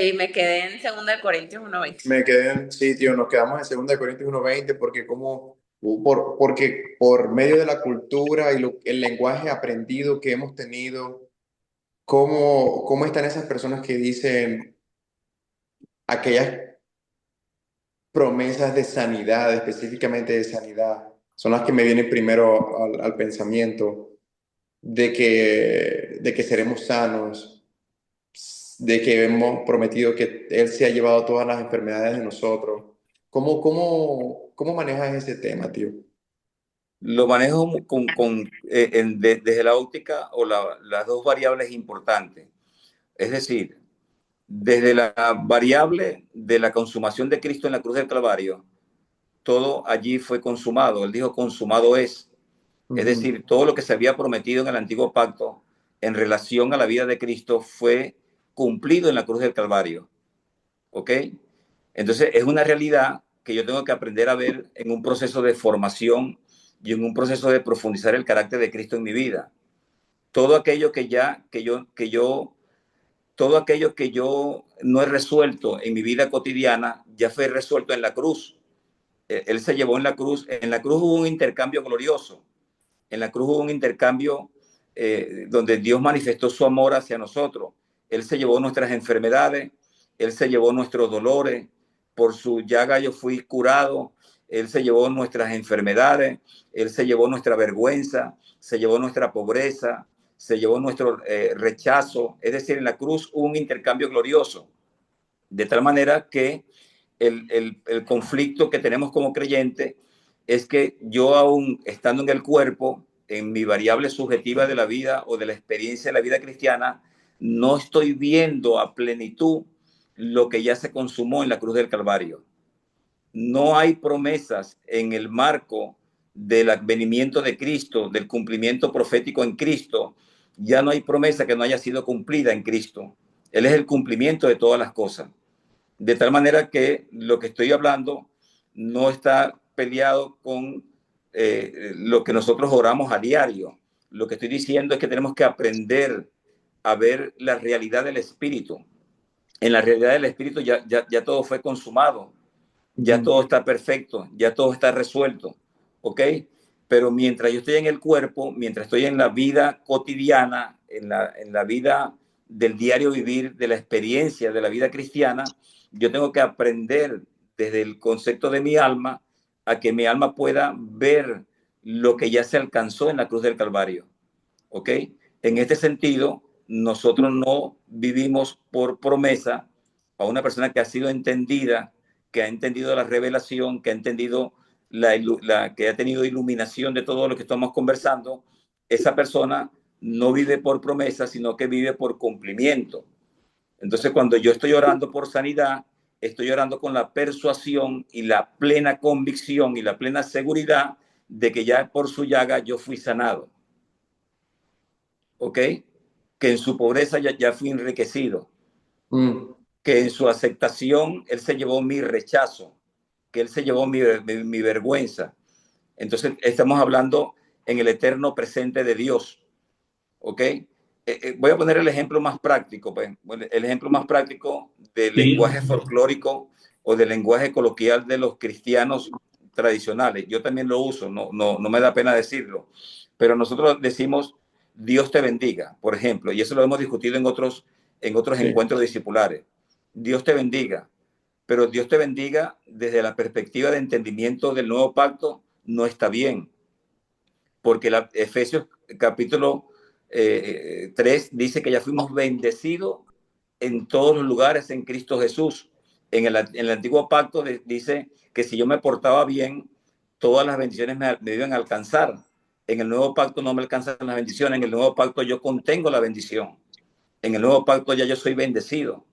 y me quedé en 2 Corintios 1:20. Me quedé en sitio, nos quedamos en 2 Corintios 1:20 porque por medio de la cultura y el lenguaje aprendido que hemos tenido, ¿cómo están esas personas que dicen aquellas promesas de sanidad, específicamente de sanidad? Son las que me vienen primero al pensamiento, de que seremos sanos, de que hemos prometido que Él se ha llevado todas las enfermedades de nosotros. ¿Cómo manejas ese tema, tío? Lo manejo desde la óptica o las dos variables importantes. Es decir, desde la variable de la consumación de Cristo en la cruz del Calvario, todo allí fue consumado. Él dijo: consumado es. Es decir, todo lo que se había prometido en el antiguo pacto en relación a la vida de Cristo fue cumplido en la cruz del Calvario. ¿Ok? Entonces, es una realidad que yo tengo que aprender a ver en un proceso de formación y en un proceso de profundizar el carácter de Cristo en mi vida. Todo aquello todo aquello que yo no he resuelto en mi vida cotidiana ya fue resuelto en la cruz. Él se llevó en la cruz. En la cruz hubo un intercambio glorioso. En la cruz hubo un intercambio donde Dios manifestó su amor hacia nosotros. Él se llevó nuestras enfermedades, Él se llevó nuestros dolores. Por su llaga yo fui curado. Él se llevó nuestras enfermedades, Él se llevó nuestra vergüenza, se llevó nuestra pobreza, se llevó nuestro rechazo. Es decir, en la cruz hubo un intercambio glorioso. De tal manera que el conflicto que tenemos como creyentes es que yo, aún estando en el cuerpo, en mi variable subjetiva de la vida o de la experiencia de la vida cristiana, no estoy viendo a plenitud lo que ya se consumó en la cruz del Calvario. No hay promesas en el marco del advenimiento de Cristo, del cumplimiento profético en Cristo. Ya no hay promesa que no haya sido cumplida en Cristo. Él es el cumplimiento de todas las cosas. De tal manera que lo que estoy hablando no está peleado con lo que nosotros oramos a diario. Lo que estoy diciendo es que tenemos que aprender a ver la realidad del Espíritu. En la realidad del Espíritu ya todo fue consumado, ya todo está perfecto, ya todo está resuelto, ¿ok? pero mientras yo estoy en el cuerpo, mientras estoy en la vida cotidiana, en la vida del diario vivir, de la experiencia de la vida cristiana, yo tengo que aprender desde el concepto de mi alma a que mi alma pueda ver lo que ya se alcanzó en la cruz del Calvario. ¿Ok? En este sentido, nosotros no vivimos por promesa a una persona que ha sido entendida, que ha entendido la revelación, que ha entendido que ha tenido iluminación de todo lo que estamos conversando. Esa persona no vive por promesa, sino que vive por cumplimiento. Entonces, cuando yo estoy orando por sanidad, estoy orando con la persuasión y la plena convicción y la plena seguridad de que ya por su llaga yo fui sanado. ¿Ok? Que en su pobreza ya fui enriquecido. Que en su aceptación él se llevó mi rechazo, que él se llevó mi vergüenza. Entonces, estamos hablando en el eterno presente de Dios. ¿Ok? Voy a poner el ejemplo más práctico, pues. El ejemplo más práctico del lenguaje folclórico o del lenguaje coloquial de los cristianos tradicionales. Yo también lo uso, no me da pena decirlo, pero nosotros decimos Dios te bendiga, por ejemplo, y eso lo hemos discutido en otros encuentros discipulares. Dios te bendiga, pero Dios te bendiga desde la perspectiva de entendimiento del nuevo pacto no está bien, porque Efesios capítulo 3 dice que ya fuimos bendecidos en todos los lugares en Cristo Jesús. En el antiguo pacto dice que si yo me portaba bien, todas las bendiciones me iban a alcanzar. En el nuevo pacto no me alcanzan las bendiciones, en el nuevo pacto yo contengo la bendición. En el nuevo pacto ya yo soy bendecido.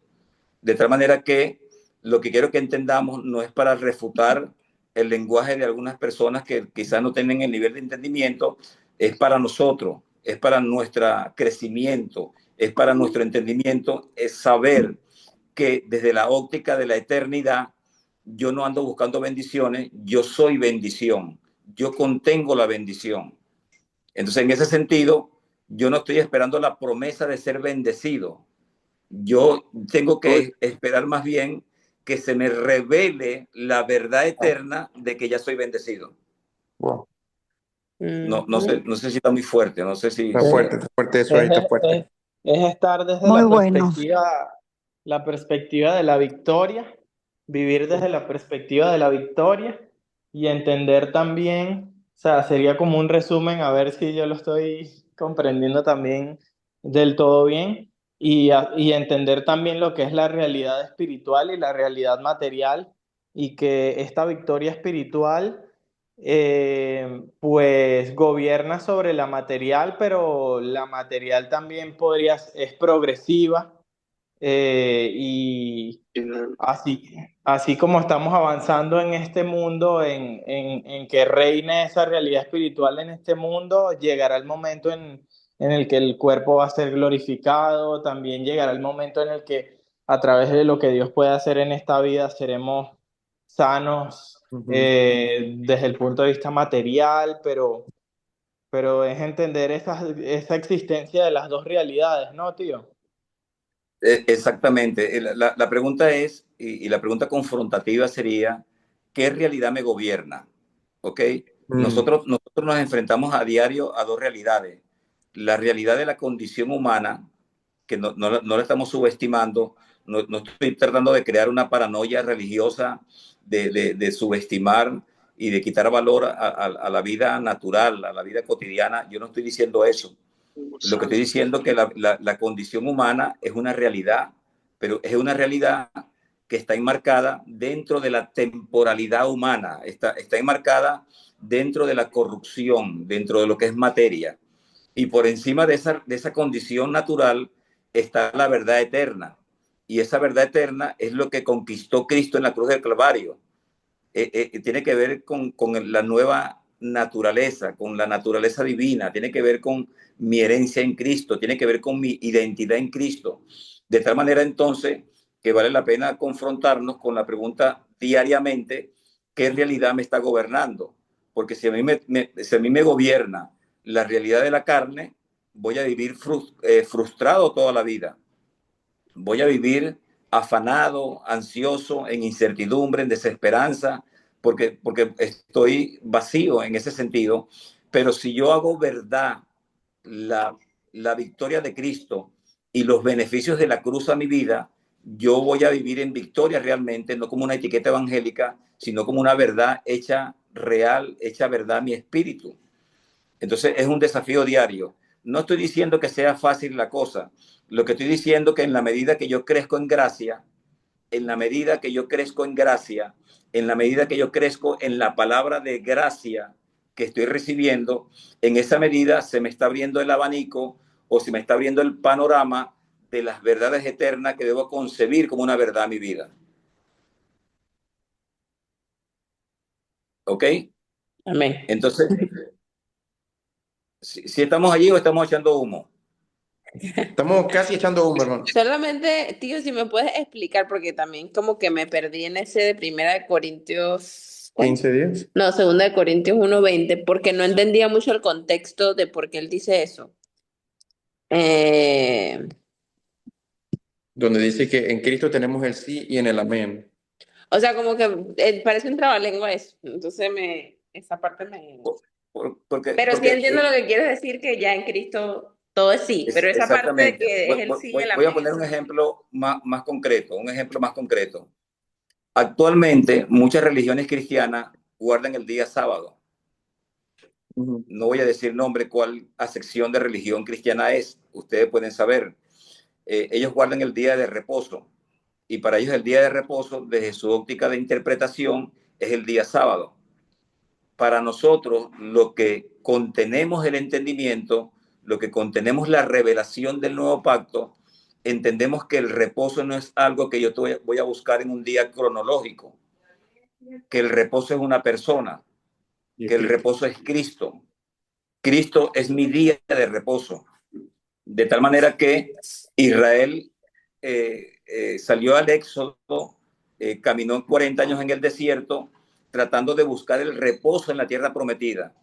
De tal manera que lo que quiero que entendamos no es para refutar el lenguaje de algunas personas que quizás no tienen el nivel de entendimiento, es para nosotros, es para nuestro crecimiento, es para nuestro entendimiento, es saber que desde la óptica de la eternidad, yo no ando buscando bendiciones, yo soy bendición, yo contengo la bendición. Entonces, en ese sentido, yo no estoy esperando la promesa de ser bendecido. Yo tengo que esperar más bien que se me revele la verdad eterna de que ya soy bendecido. Wow. No sé si está muy fuerte, no sé si... Está fuerte eso ahí, está fuerte. Es estar desde Muy bueno. la perspectiva de la victoria, vivir desde la perspectiva de la victoria y entender también, o sea, sería como un resumen, a ver si yo lo estoy comprendiendo también del todo bien, y entender también lo que es la realidad espiritual y la realidad material, y que esta victoria espiritual pues gobierna sobre la material, pero la material también es progresiva, y así como estamos avanzando en este mundo, en que reine esa realidad espiritual en este mundo, llegará el momento en el que el cuerpo va a ser glorificado, también llegará el momento en el que a través de lo que Dios puede hacer en esta vida seremos sanos desde el punto de vista material, pero es entender esa existencia de las dos realidades, ¿no, tío? Exactamente. La pregunta es, y la pregunta confrontativa sería, ¿qué realidad me gobierna? ¿Ok? Nosotros nos enfrentamos a diario a dos realidades. La realidad de la condición humana, que no la estamos subestimando, no estoy tratando de crear una paranoia religiosa de subestimar y de quitar valor a la vida natural, a la vida cotidiana. Yo no estoy diciendo eso. Lo que estoy diciendo es que la condición humana es una realidad, pero es una realidad que está enmarcada dentro de la temporalidad humana, está enmarcada dentro de la corrupción, dentro de lo que es materia. Y por encima de esa condición natural está la verdad eterna. Y esa verdad eterna es lo que conquistó Cristo en la cruz del Calvario. Tiene que ver con la nueva naturaleza, con la naturaleza divina, tiene que ver con mi herencia en Cristo, tiene que ver con mi identidad en Cristo. De tal manera entonces que vale la pena confrontarnos con la pregunta diariamente, ¿qué realidad me está gobernando? Porque si a mí me gobierna la realidad de la carne, voy a vivir frustrado toda la vida. Voy a vivir afanado, ansioso, en incertidumbre, en desesperanza, porque estoy vacío en ese sentido. Pero si yo hago verdad la, la victoria de Cristo y los beneficios de la cruz a mi vida, yo voy a vivir en victoria realmente, no como una etiqueta evangélica, sino como una verdad hecha real, hecha verdad a mi espíritu. Entonces es un desafío diario. No estoy diciendo que sea fácil la cosa. Lo que estoy diciendo es que en la medida que yo crezco en gracia, en la medida que yo crezco en gracia, en la medida que yo crezco en la palabra de gracia que estoy recibiendo, en esa medida se me está abriendo el abanico o se me está abriendo el panorama de las verdades eternas que debo concebir como una verdad en mi vida. ¿Ok? Amén. Entonces, si estamos allí o estamos echando humo. Estamos casi echando humo, hermano. Solamente, tío, si me puedes explicar, porque también como que me perdí en ese de Primera de Corintios, ¿cuánto? 15 días. No, Segunda de Corintios 1:20, porque no entendía mucho el contexto de por qué él dice eso. Eh, Donde dice que en Cristo tenemos el sí y en el amén. o sea, como que parece un trabalengua eso. Entonces esa parte me... Pero sí Porque entiendo lo que quieres decir, que ya en Cristo todo es sí, pero esa parte de exactamente. que es el sí y el Voy a amén, poner eso un no. ejemplo más concreto, un ejemplo más concreto. Actualmente, muchas religiones cristianas guardan el día sábado. Ujú. No voy a decir nombre cuál acepción de religión cristiana es. Ustedes pueden saber. Ellos guardan el día de reposo. Y para ellos el día de reposo, desde su óptica de interpretación, es el día sábado. Para nosotros, lo que contenemos el entendimiento, lo que contenemos la revelación del nuevo pacto, entendemos que el reposo no es algo que yo voy a buscar en un día cronológico, que el reposo es una persona, Y es que el Cristo. reposo es Cristo. Cristo es mi día de reposo. De tal manera que Israel salió al éxodo, caminó 40 años en el desierto, tratando de buscar el reposo en la tierra prometida,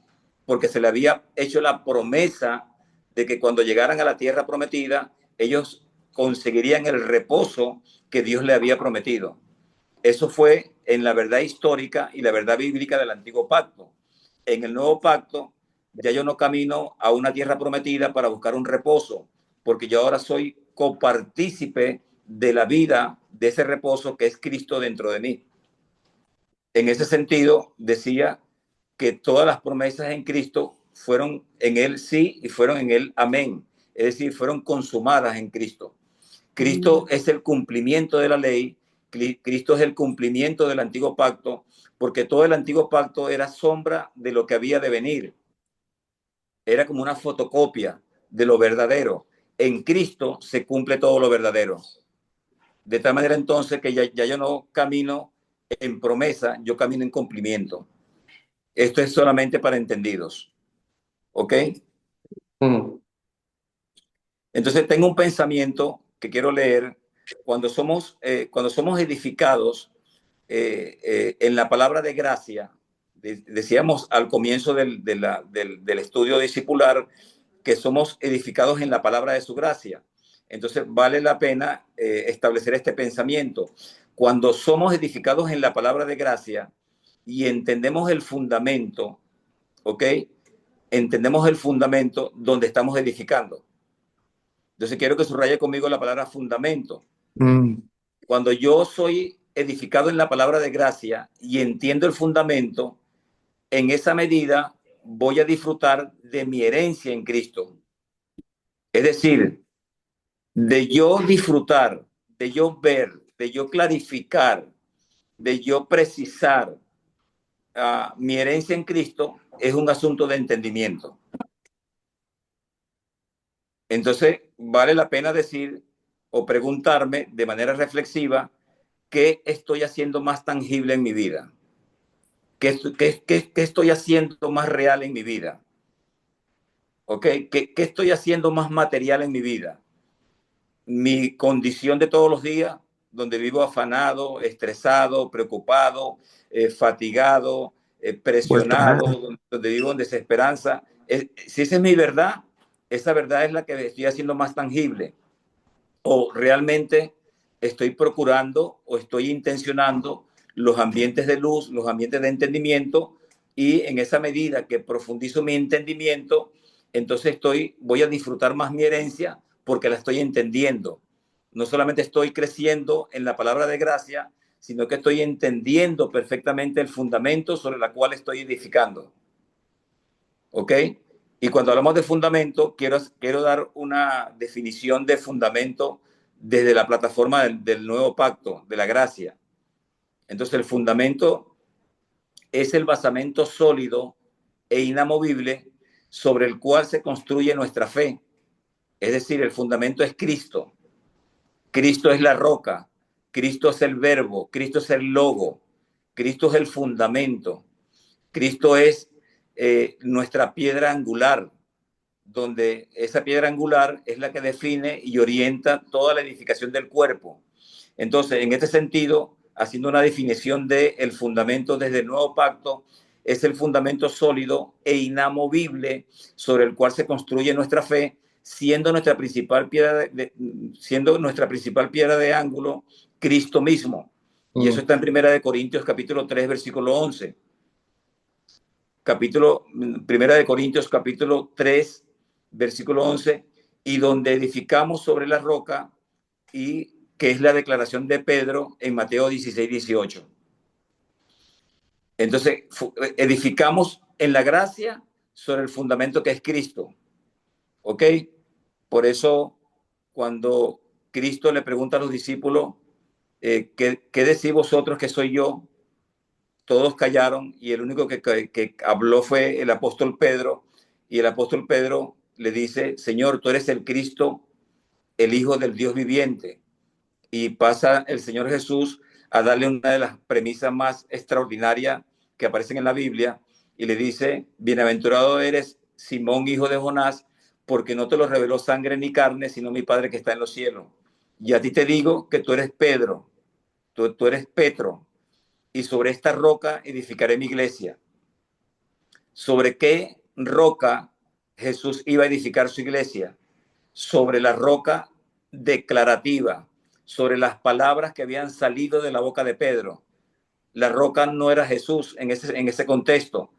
porque se le había hecho la promesa de que cuando llegaran a la tierra prometida, ellos conseguirían el reposo que Dios le había prometido. Eso fue en la verdad histórica y la verdad bíblica del antiguo pacto. En el nuevo pacto, ya yo no camino a una tierra prometida para buscar un reposo, porque yo ahora soy copartícipe de la vida de ese reposo que es Cristo dentro de mí. En ese sentido, decía que todas las promesas en Cristo fueron en él sí y fueron en él amén. Es decir, fueron consumadas en Cristo. Cristo es el cumplimiento de la ley, Cristo es el cumplimiento del antiguo pacto, porque todo el antiguo pacto era sombra de lo que había de venir. Era como una fotocopia de lo verdadero. En Cristo se cumple todo lo verdadero. De tal manera entonces que ya yo no camino en promesa, yo camino en cumplimiento. Esto es solamente para entendidos. ¿Ok? Ujú. Entonces tengo un pensamiento que quiero leer. Cuando somos edificados en la palabra de gracia, decíamos al comienzo del estudio discipular que somos edificados en la palabra de su gracia. Entonces vale la pena establecer este pensamiento. Cuando somos edificados en la palabra de gracia y entendemos el fundamento, ¿ok? Entendemos el fundamento donde estamos edificando. Entonces quiero que subraye conmigo la palabra fundamento. Cuando yo soy edificado en la palabra de gracia y entiendo el fundamento, en esa medida voy a disfrutar de mi herencia en Cristo. Es decir, de yo disfrutar, de yo ver, de yo clarificar, de yo precisar mi herencia en Cristo, es un asunto de entendimiento. Entonces, vale la pena decir o preguntarme de manera reflexiva qué estoy haciendo más tangible en mi vida. ¿Qué estoy haciendo más real en mi vida? ¿Ok? ¿Qué estoy haciendo más material en mi vida? Mi condición de todos los días, donde vivo afanado, estresado, preocupado, fatigado, presionado, donde vivo en desesperanza. Si esa es mi verdad, esa verdad es la que estoy haciendo más tangible. O realmente estoy procurando o estoy intencionando los ambientes de luz, los ambientes de entendimiento, y en esa medida que profundizo mi entendimiento, entonces voy a disfrutar más mi herencia porque la estoy entendiendo. No solamente estoy creciendo en la palabra de gracia, sino que estoy entendiendo perfectamente el fundamento sobre el cual estoy edificando. ¿Ok? Y cuando hablamos de fundamento, quiero dar una definición de fundamento desde la plataforma del nuevo pacto, de la gracia. Entonces, el fundamento es el basamento sólido e inamovible sobre el cual se construye nuestra fe. Es decir, el fundamento es Cristo. Cristo es la roca, Cristo es el verbo, Cristo es el logo, Cristo es el fundamento, Cristo es nuestra piedra angular, donde esa piedra angular es la que define y orienta toda la edificación del cuerpo. Entonces, en este sentido, haciendo una definición del fundamento desde el nuevo pacto, es el fundamento sólido e inamovible sobre el cual se construye nuestra fe, siendo nuestra principal piedra de ángulo Cristo mismo. Y eso está en 1 Corintios capítulo 3, versículo 11. 1 Corintios capítulo 3, versículo 11, y donde edificamos sobre la roca, y que es la declaración de Pedro en Mateo 16, 18. Entonces, edificamos en la gracia sobre el fundamento que es Cristo. ¿Ok? Por eso, cuando Cristo le pregunta a los discípulos, ¿qué decís vosotros que soy yo? Todos callaron y el único que habló fue el apóstol Pedro. Y el apóstol Pedro le dice, Señor, tú eres el Cristo, el Hijo del Dios viviente. Y pasa el Señor Jesús a darle una de las premisas más extraordinarias que aparecen en la Biblia, y le dice, bienaventurado eres, Simón, hijo de Jonás, porque no te lo reveló sangre ni carne, sino mi Padre que está en los cielos. Y a ti te digo que tú eres Pedro, tú eres Petro, y sobre esta roca edificaré mi iglesia. ¿Sobre qué roca Jesús iba a edificar su iglesia? Sobre la roca declarativa, sobre las palabras que habían salido de la boca de Pedro. La roca no era Jesús en ese contexto.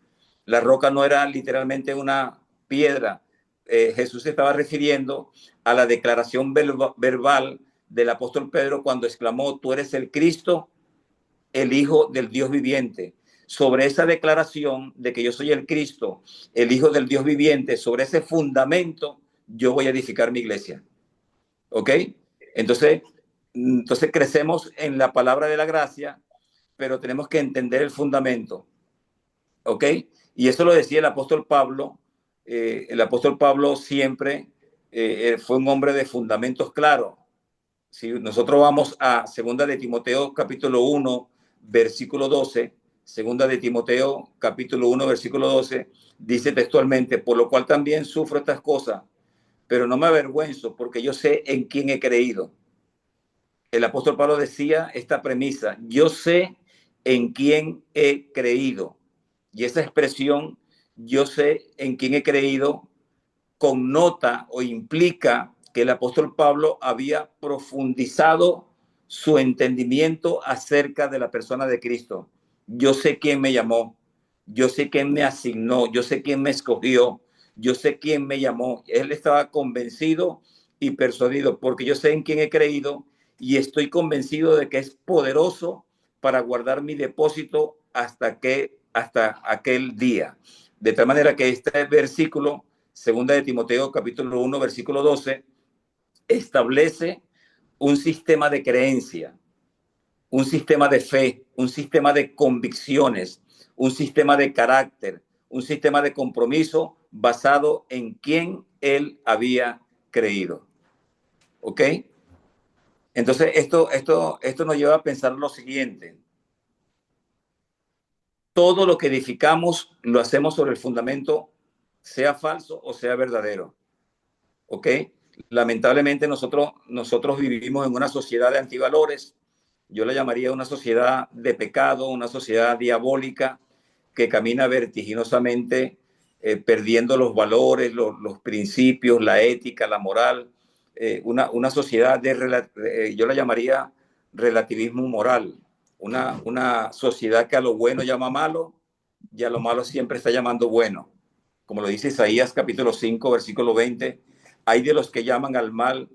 La roca no era literalmente una piedra. Jesús se estaba refiriendo a la declaración verbal del apóstol Pedro cuando exclamó, tú eres el Cristo, el Hijo del Dios viviente. Sobre esa declaración de que yo soy el Cristo, el Hijo del Dios viviente, sobre ese fundamento, yo voy a edificar mi iglesia. ¿Ok? Entonces crecemos en la palabra de la gracia, pero tenemos que entender el fundamento. ¿Ok? Y eso lo decía el apóstol Pablo. El apóstol Pablo siempre fue un hombre de fundamentos claros. Si nosotros vamos a 2 de Timoteo capítulo 1, versículo 12, 2 de Timoteo capítulo 1, versículo 12, dice textualmente, por lo cual también sufro estas cosas, pero no me avergüenzo porque yo sé en quién he creído. El apóstol Pablo decía esta premisa, yo sé en quién he creído. Y esa expresión, yo sé en quién he creído, connota o implica que el apóstol Pablo había profundizado su entendimiento acerca de la persona de Cristo. Yo sé quién me llamó, yo sé quién me asignó, yo sé quién me escogió, yo sé quién me llamó. Él estaba convencido y persuadido porque yo sé en quién he creído y estoy convencido de que es poderoso para guardar mi depósito hasta aquel día. De tal manera que este versículo, 2 de Timoteo capítulo 1, versículo 12, establece un sistema de creencia, un sistema de fe, un sistema de convicciones, un sistema de carácter, un sistema de compromiso basado en quién él había creído. ¿Ok? Entonces, esto nos lleva a pensar lo siguiente. Todo lo que edificamos lo hacemos sobre el fundamento, sea falso o sea verdadero. ¿Ok? Lamentablemente nosotros vivimos en una sociedad de antivalores. Yo la llamaría una sociedad de pecado, una sociedad diabólica que camina vertiginosamente, perdiendo los valores, los principios, la ética, la moral. Una sociedad yo la llamaría relativismo moral. una sociedad que a lo bueno llama malo y a lo malo siempre está llamando bueno. Como lo dice Isaías capítulo 5, versículo 20, hay de los que llaman al mal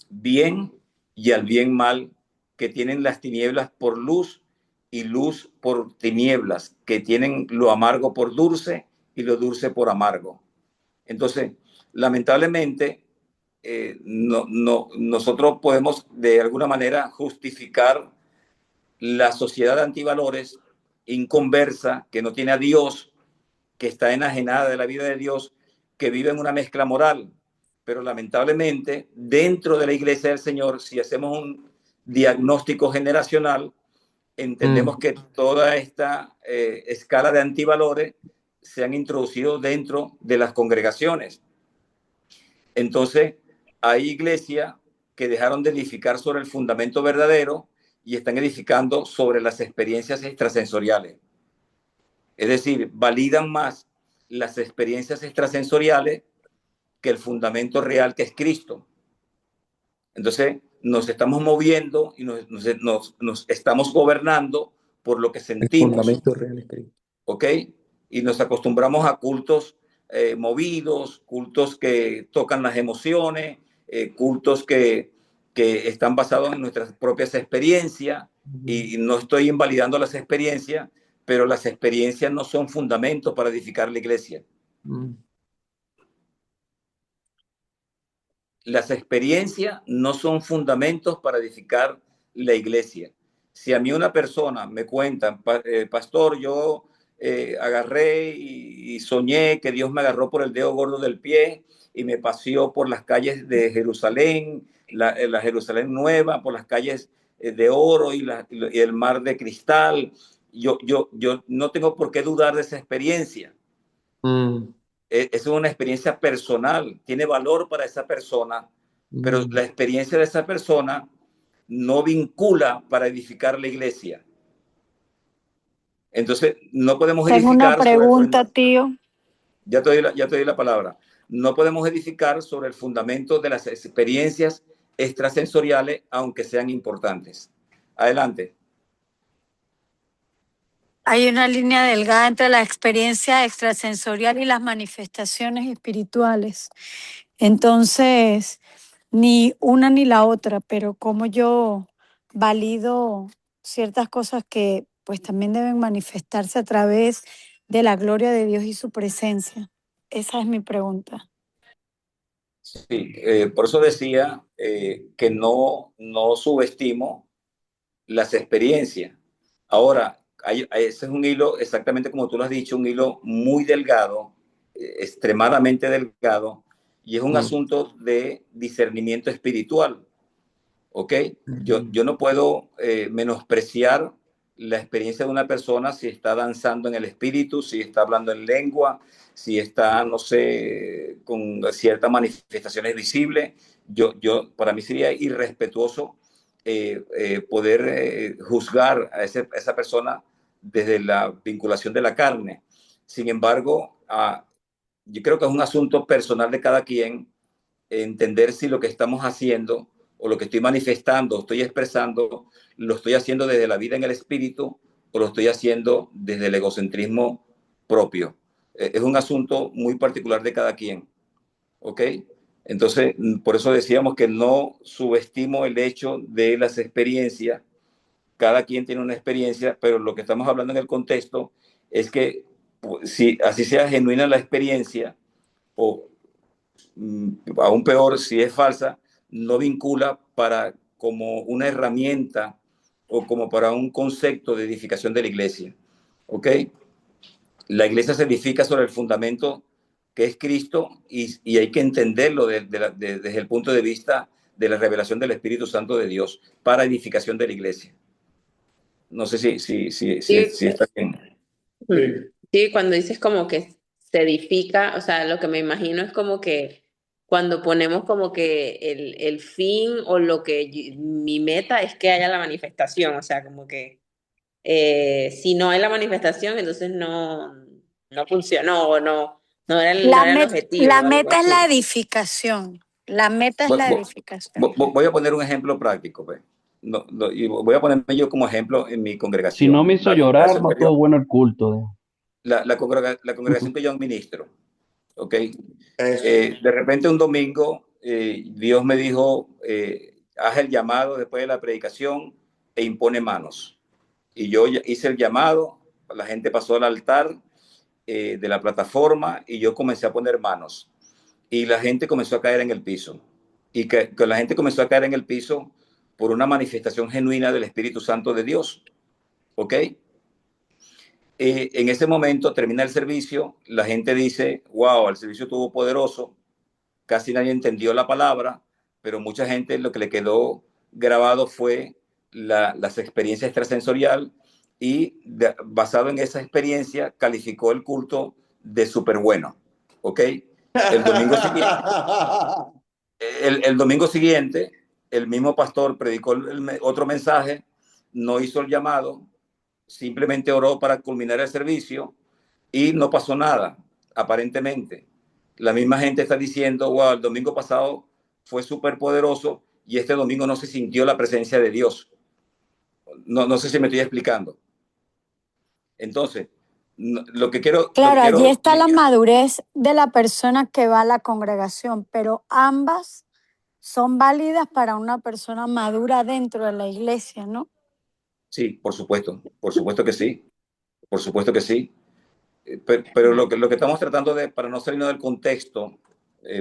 bien y al bien mal, que tienen las tinieblas por luz y luz por tinieblas, que tienen lo amargo por dulce y lo dulce por amargo. Entonces, lamentablemente, nosotros podemos de alguna manera justificar la sociedad de antivalores inconversa, que no tiene a Dios, que está enajenada de la vida de Dios, que vive en una mezcla moral. Pero lamentablemente, dentro de la iglesia del Señor, si hacemos un diagnóstico generacional, entendemos que toda esta escala de antivalores se han introducido dentro de las congregaciones. Entonces, hay iglesias que dejaron de edificar sobre el fundamento verdadero y están edificando sobre las experiencias extrasensoriales. Es decir, validan más las experiencias extrasensoriales que el fundamento real, que es Cristo. Entonces, nos estamos moviendo y nos estamos gobernando por lo que sentimos. El fundamento real es Cristo. ¿Ok? Y nos acostumbramos a cultos movidos, cultos que tocan las emociones, cultos que están basados en nuestras propias experiencias. Y no estoy invalidando las experiencias, pero las experiencias no son fundamentos para edificar la iglesia. Las experiencias no son fundamentos para edificar la iglesia. Si a mí una persona me cuenta, pastor, yo agarré y soñé que Dios me agarró por el dedo gordo del pie y me paseó por las calles de Jerusalén, la Jerusalén nueva, por las calles de oro y el mar de cristal. Yo no tengo por qué dudar de esa experiencia. Es una experiencia personal, tiene valor para esa persona, pero la experiencia de esa persona no vincula para edificar la iglesia. Entonces, no podemos edificar... Tengo una pregunta, tío. Ya te doy la palabra. No podemos edificar sobre el fundamento de las experiencias extrasensoriales, aunque sean importantes. Adelante. Hay una línea delgada entre la experiencia extrasensorial y las manifestaciones espirituales. Entonces, ni una ni la otra, pero como yo valido ciertas cosas que pues también deben manifestarse a través de la gloria de Dios y su presencia. Esa es mi pregunta. Sí, por eso decía que no subestimo las experiencias. Ahora, ese es un hilo, exactamente como tú lo has dicho, un hilo muy delgado, extremadamente delgado, y es un asunto de discernimiento espiritual. ¿Ok? Yo no puedo menospreciar la experiencia de una persona si está danzando en el espíritu, si está hablando en lengua, si está, no sé, con ciertas manifestaciones visibles. Para mí sería irrespetuoso poder juzgar a esa persona desde la vinculación de la carne. Sin embargo, yo creo que es un asunto personal de cada quien entender si lo que estamos haciendo o lo que estoy manifestando, estoy expresando, lo estoy haciendo desde la vida en el espíritu o lo estoy haciendo desde el egocentrismo propio. Es un asunto muy particular de cada quien. ¿Ok? Entonces, por eso decíamos que no subestimo el hecho de las experiencias. Cada quien tiene una experiencia, pero lo que estamos hablando en el contexto es que si así sea genuina la experiencia, o aún peor, si es falsa, no vincula para como una herramienta o como para un concepto de edificación de la iglesia. ¿Ok? La iglesia se edifica sobre el fundamento que es Cristo y hay que entenderlo desde el punto de vista de la revelación del Espíritu Santo de Dios para edificación de la iglesia. No sé si está bien. Sí, cuando dices como que se edifica, o sea, lo que me imagino es como que cuando ponemos como que el fin o lo que mi meta es que haya la manifestación, o sea, como que si no hay la manifestación, entonces no funcionó o no era el objetivo. La meta es la edificación. La meta es la edificación. Voy a poner un ejemplo práctico. Pues. y voy a ponerme yo como ejemplo en mi Si no congregación. me hizo La llorar, congregación no que yo, estuvo bueno el culto. la congregación que yo administro, ¿ok? Eso. De repente un domingo, Dios me dijo, haz el llamado después de la predicación e impone manos. Y yo hice el llamado, la gente pasó al altar de la plataforma y yo comencé a poner manos. Y la gente comenzó a caer en el piso. Y que la gente comenzó a caer en el piso por una manifestación genuina del Espíritu Santo de Dios. ¿Ok? En ese momento termina el servicio, la gente dice, wow, el servicio estuvo poderoso, casi nadie entendió la palabra, pero mucha gente lo que le quedó grabado fue las experiencias extrasensorial y basado en esa experiencia calificó el culto de súper bueno. ¿Ok? El domingo siguiente, el domingo siguiente, el mismo pastor predicó otro mensaje, no hizo el llamado, simplemente oró para culminar el servicio y no pasó nada, aparentemente. La misma gente está diciendo, wow, el domingo pasado fue súper poderoso y este domingo no se sintió la presencia de Dios. No sé si me estoy explicando. Entonces, lo que Claro, allí quiero, está la madurez de la persona que va a la congregación, pero ambas son válidas para una persona madura dentro de la iglesia, ¿no? sí, por supuesto que sí, por supuesto que sí. Pero lo que estamos tratando de, para no salirnos del contexto,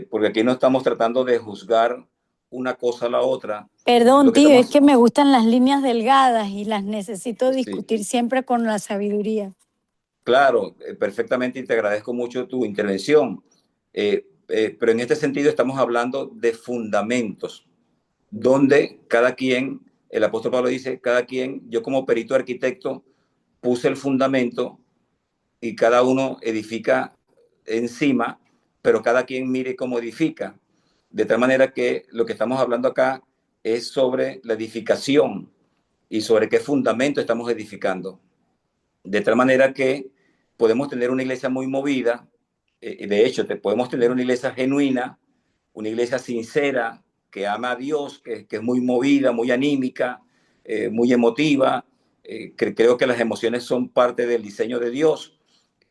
porque aquí no estamos tratando de juzgar una cosa a la otra, Perdón, lo que tío, es estamos, que me gustan las líneas delgadas y las necesito sí, discutir siempre con la sabiduría. claro, perfectamente, y te agradezco mucho tu intervención. Pero en este sentido estamos hablando de fundamentos, donde cada quien, el apóstol Pablo dice, cada quien, yo como perito arquitecto, puse el fundamento y cada uno edifica encima, pero cada quien mire cómo edifica. De tal manera que lo que estamos hablando acá es sobre la edificación y sobre qué fundamento estamos edificando. De tal manera que podemos tener una iglesia muy movida, de hecho, podemos tener una iglesia genuina, una iglesia sincera, que ama a Dios, que es muy movida, muy anímica, muy emotiva. Creo que las emociones son parte del diseño de Dios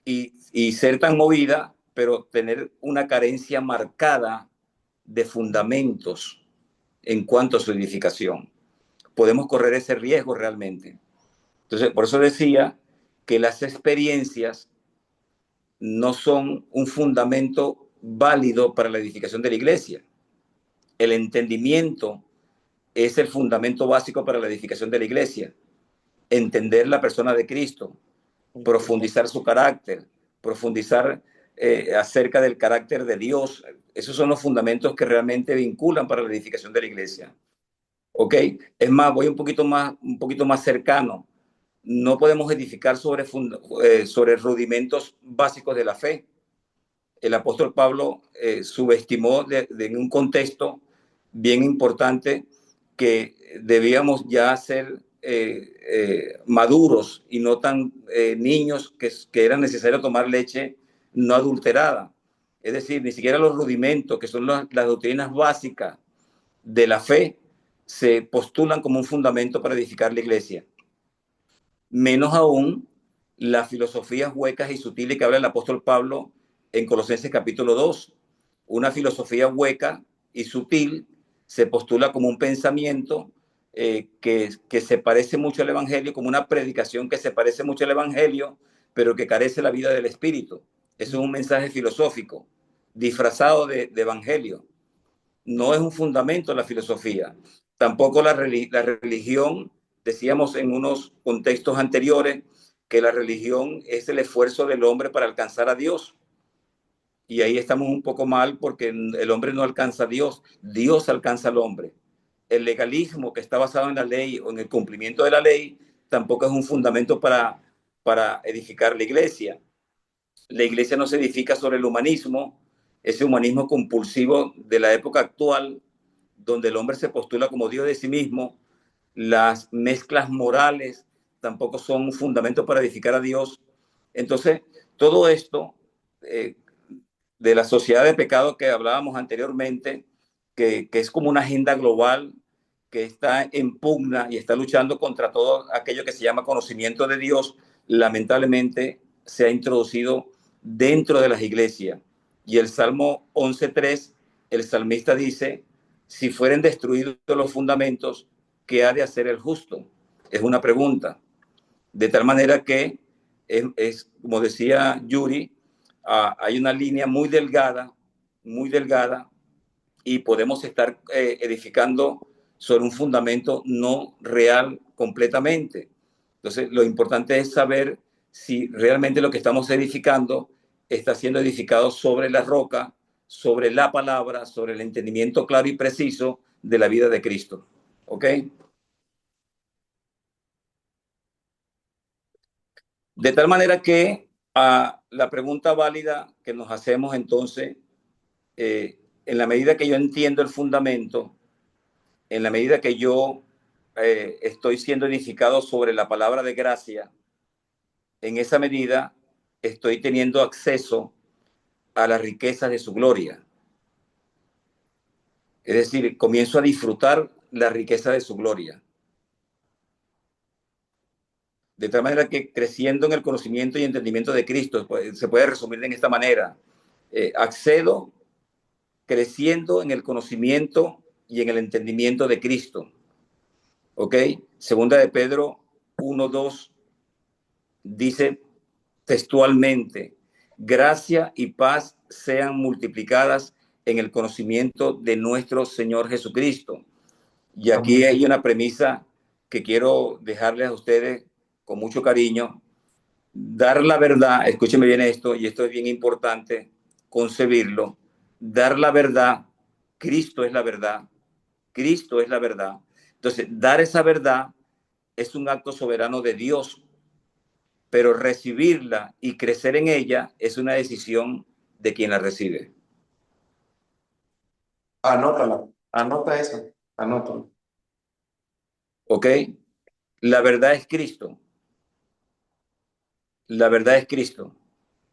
y ser tan movida, pero tener una carencia marcada de fundamentos en cuanto a su edificación. Podemos correr ese riesgo realmente. Entonces, por eso decía que las experiencias no son un fundamento válido para la edificación de la iglesia. El entendimiento es el fundamento básico para la edificación de la iglesia. Entender la persona de Cristo, profundizar su carácter, profundizar acerca del carácter de Dios. Esos son los fundamentos que realmente vinculan para la edificación de la iglesia. ¿Ok? Es más, voy un poquito más cercano. No podemos edificar sobre rudimentos básicos de la fe. El apóstol Pablo subestimó en un contexto bien importante que debíamos ya ser maduros y no tan niños que era necesario tomar leche no adulterada. Es decir, ni siquiera los rudimentos, que son las doctrinas básicas de la fe, se postulan como un fundamento para edificar la iglesia. Menos aún las filosofías huecas y sutiles que habla el apóstol Pablo en Colosenses capítulo 2. Una filosofía hueca y sutil se postula como un pensamiento que se parece mucho al Evangelio, como una predicación que se parece mucho al Evangelio, pero que carece la vida del Espíritu. Eso es un mensaje filosófico, disfrazado de Evangelio. No es un fundamento la filosofía. Tampoco la religión, decíamos en unos contextos anteriores, que la religión es el esfuerzo del hombre para alcanzar a Dios. Y ahí estamos un poco mal porque el hombre no alcanza a Dios, Dios alcanza al hombre. El legalismo que está basado en la ley o en el cumplimiento de la ley tampoco es un fundamento para edificar la iglesia. La iglesia no se edifica sobre el humanismo, ese humanismo compulsivo de la época actual, donde el hombre se postula como Dios de sí mismo. Las mezclas morales tampoco son un fundamento para edificar a Dios. Entonces, todo esto de la sociedad de pecado que hablábamos anteriormente, que es como una agenda global que está en pugna y está luchando contra todo aquello que se llama conocimiento de Dios, lamentablemente se ha introducido dentro de las iglesias. Y el Salmo 11.3, el salmista dice, si fueren destruidos los fundamentos, ¿qué ha de hacer el justo? Es una pregunta. De tal manera que como decía Yuri, hay una línea muy delgada, y podemos estar edificando sobre un fundamento no real completamente. Entonces, lo importante es saber si realmente lo que estamos edificando está siendo edificado sobre la roca, sobre la palabra, sobre el entendimiento claro y preciso de la vida de Cristo. ¿Ok? De tal manera que la pregunta válida que nos hacemos entonces, en la medida que yo entiendo el fundamento, en la medida que yo estoy siendo edificado sobre la palabra de gracia, en esa medida estoy teniendo acceso a las riquezas de su gloria. Es decir, comienzo a disfrutar la riqueza de su gloria. De tal manera que creciendo en el conocimiento y entendimiento de Cristo, pues, se puede resumir en esta manera. Accedo creciendo en el conocimiento y en el entendimiento de Cristo. ¿Ok? Segunda de Pedro 1:2 dice textualmente, gracia y paz sean multiplicadas en el conocimiento de nuestro Señor Jesucristo. Y aquí hay una premisa que quiero dejarles a ustedes con mucho cariño. Dar la verdad, escúchenme bien esto, y esto es bien importante concebirlo, dar la verdad, Cristo es la verdad, Cristo es la verdad. Entonces, dar esa verdad es un acto soberano de Dios, pero recibirla y crecer en ella es una decisión de quien la recibe. Anótala, anota eso, anótalo. ¿Ok? La verdad es Cristo. La verdad es Cristo.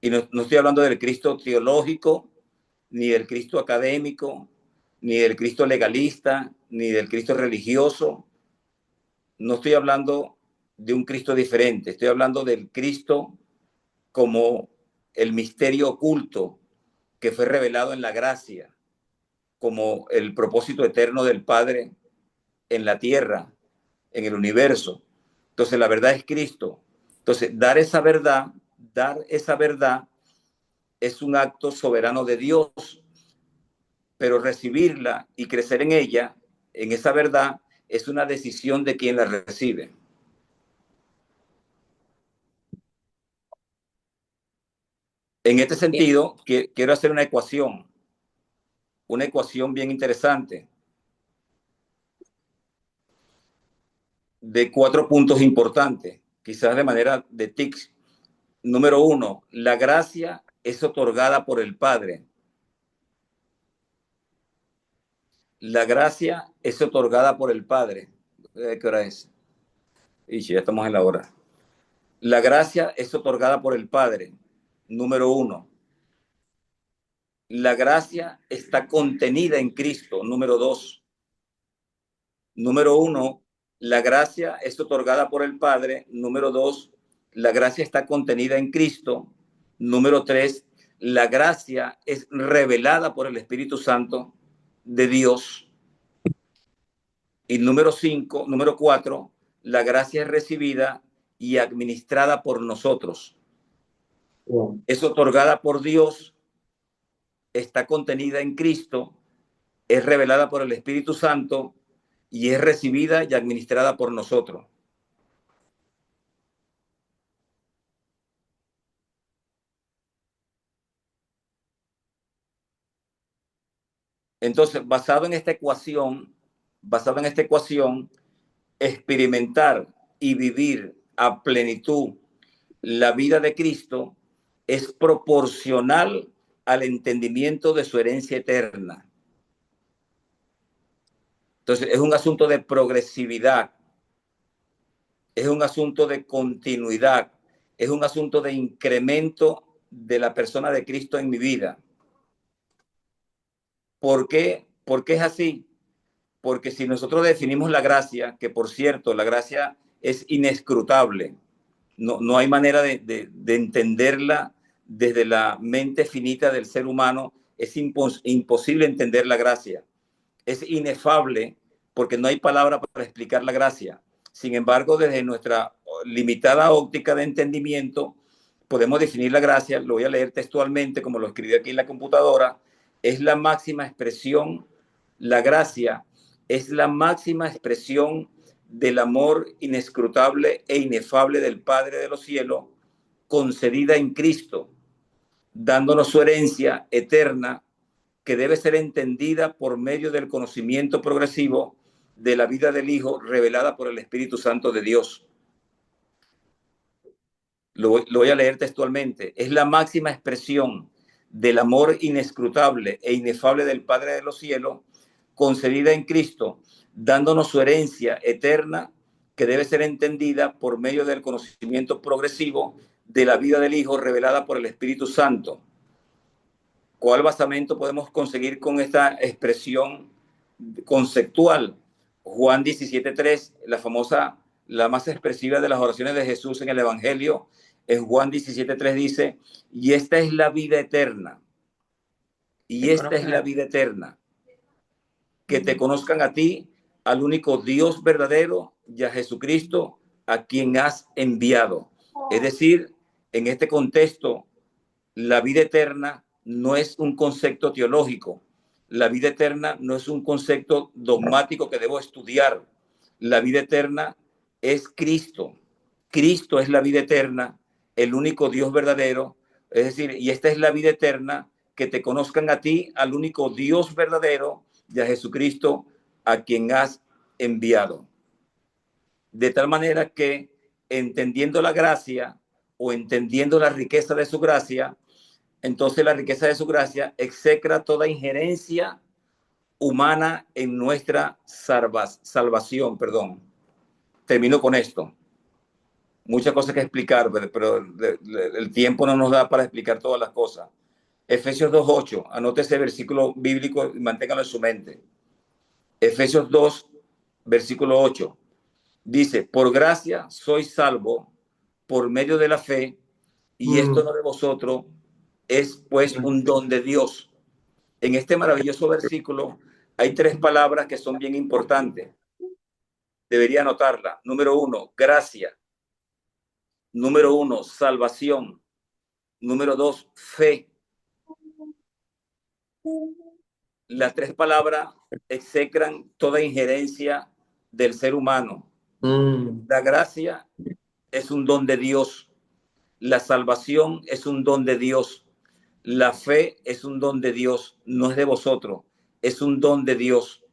Y no estoy hablando del Cristo teológico, ni del Cristo académico, ni del Cristo legalista, ni del Cristo religioso. No estoy hablando de un Cristo diferente. Estoy hablando del Cristo como el misterio oculto que fue revelado en la gracia, como el propósito eterno del Padre en la tierra, en el universo. Entonces, la verdad es Cristo. Entonces, dar esa verdad es un acto soberano de Dios, pero recibirla y crecer en ella, en esa verdad, es una decisión de quien la recibe. En este sentido, quiero hacer una ecuación bien interesante de 4 puntos importantes, quizás de manera de tics. Número 1, la gracia es otorgada por el Padre. La gracia es otorgada por el Padre. ¿Qué hora es? Y ya estamos en la hora. La gracia es otorgada por el Padre. Número 1. La gracia está contenida en Cristo. Número 2. Número 1. La gracia es otorgada por el Padre. Número 2. La gracia está contenida en Cristo. Número 3. La gracia es revelada por el Espíritu Santo de Dios. Y número 4, la gracia es recibida y administrada por nosotros. Es otorgada por Dios, está contenida en Cristo, es revelada por el Espíritu Santo y es recibida y administrada por nosotros. Entonces, basado en esta ecuación, experimentar y vivir a plenitud la vida de Cristo es proporcional al entendimiento de su herencia eterna. Entonces, es un asunto de progresividad, es un asunto de continuidad, es un asunto de incremento de la persona de Cristo en mi vida. ¿Por qué? ¿Por qué es así? porque si nosotros definimos la gracia, que por cierto, la gracia es inescrutable, no hay manera de entenderla desde la mente finita del ser humano, es imposible entender la gracia. Es inefable porque no hay palabra para explicar la gracia. Sin embargo, desde nuestra limitada óptica de entendimiento, podemos definir la gracia, lo voy a leer textualmente como lo escribí aquí en la computadora, es la máxima expresión, la gracia es la máxima expresión del amor inescrutable e inefable del Padre de los cielos, concedida en Cristo, dándonos su herencia eterna que debe ser entendida por medio del conocimiento progresivo de la vida del Hijo revelada por el Espíritu Santo de Dios. Lo voy a leer textualmente. Es la máxima expresión del amor inescrutable e inefable del Padre de los cielos, concedida en Cristo, dándonos su herencia eterna que debe ser entendida por medio del conocimiento progresivo de la vida del Hijo revelada por el Espíritu Santo. ¿Cuál basamento podemos conseguir con esta expresión conceptual? Juan 17:3, la famosa, la más expresiva de las oraciones de Jesús en el Evangelio, en Juan 17:3 dice, y esta es la vida eterna, y esta es la vida eterna, que te conozcan a ti, al único Dios verdadero, y a Jesucristo, a quien has enviado. Es decir, en este contexto, la vida eterna no es un concepto teológico. La vida eterna no es un concepto dogmático que debo estudiar. La vida eterna es Cristo. Cristo es la vida eterna, el único Dios verdadero. Es decir, y esta es la vida eterna, que te conozcan a ti, al único Dios verdadero, y a Jesucristo, a quien has enviado. De tal manera que, entendiendo la gracia o entendiendo la riqueza de su gracia, entonces la riqueza de su gracia execra toda injerencia humana en nuestra salvación. Termino con esto. Muchas cosas que explicar, pero el tiempo no nos da para explicar todas las cosas. Efesios 2:8, anote ese versículo bíblico y manténgalo en su mente. Efesios 2, versículo 8, dice, por gracia sois salvo por medio de la fe, y esto no de vosotros, es pues un don de Dios. En este maravilloso versículo hay tres palabras que son bien importantes. Debería anotarla. Número 1, gracia. Número 1, salvación. Número 2, fe. Las tres palabras execran toda injerencia del ser humano. La gracia es un don de Dios. La salvación es un don de Dios. La fe es un don de Dios. No es de vosotros. Es un don de Dios.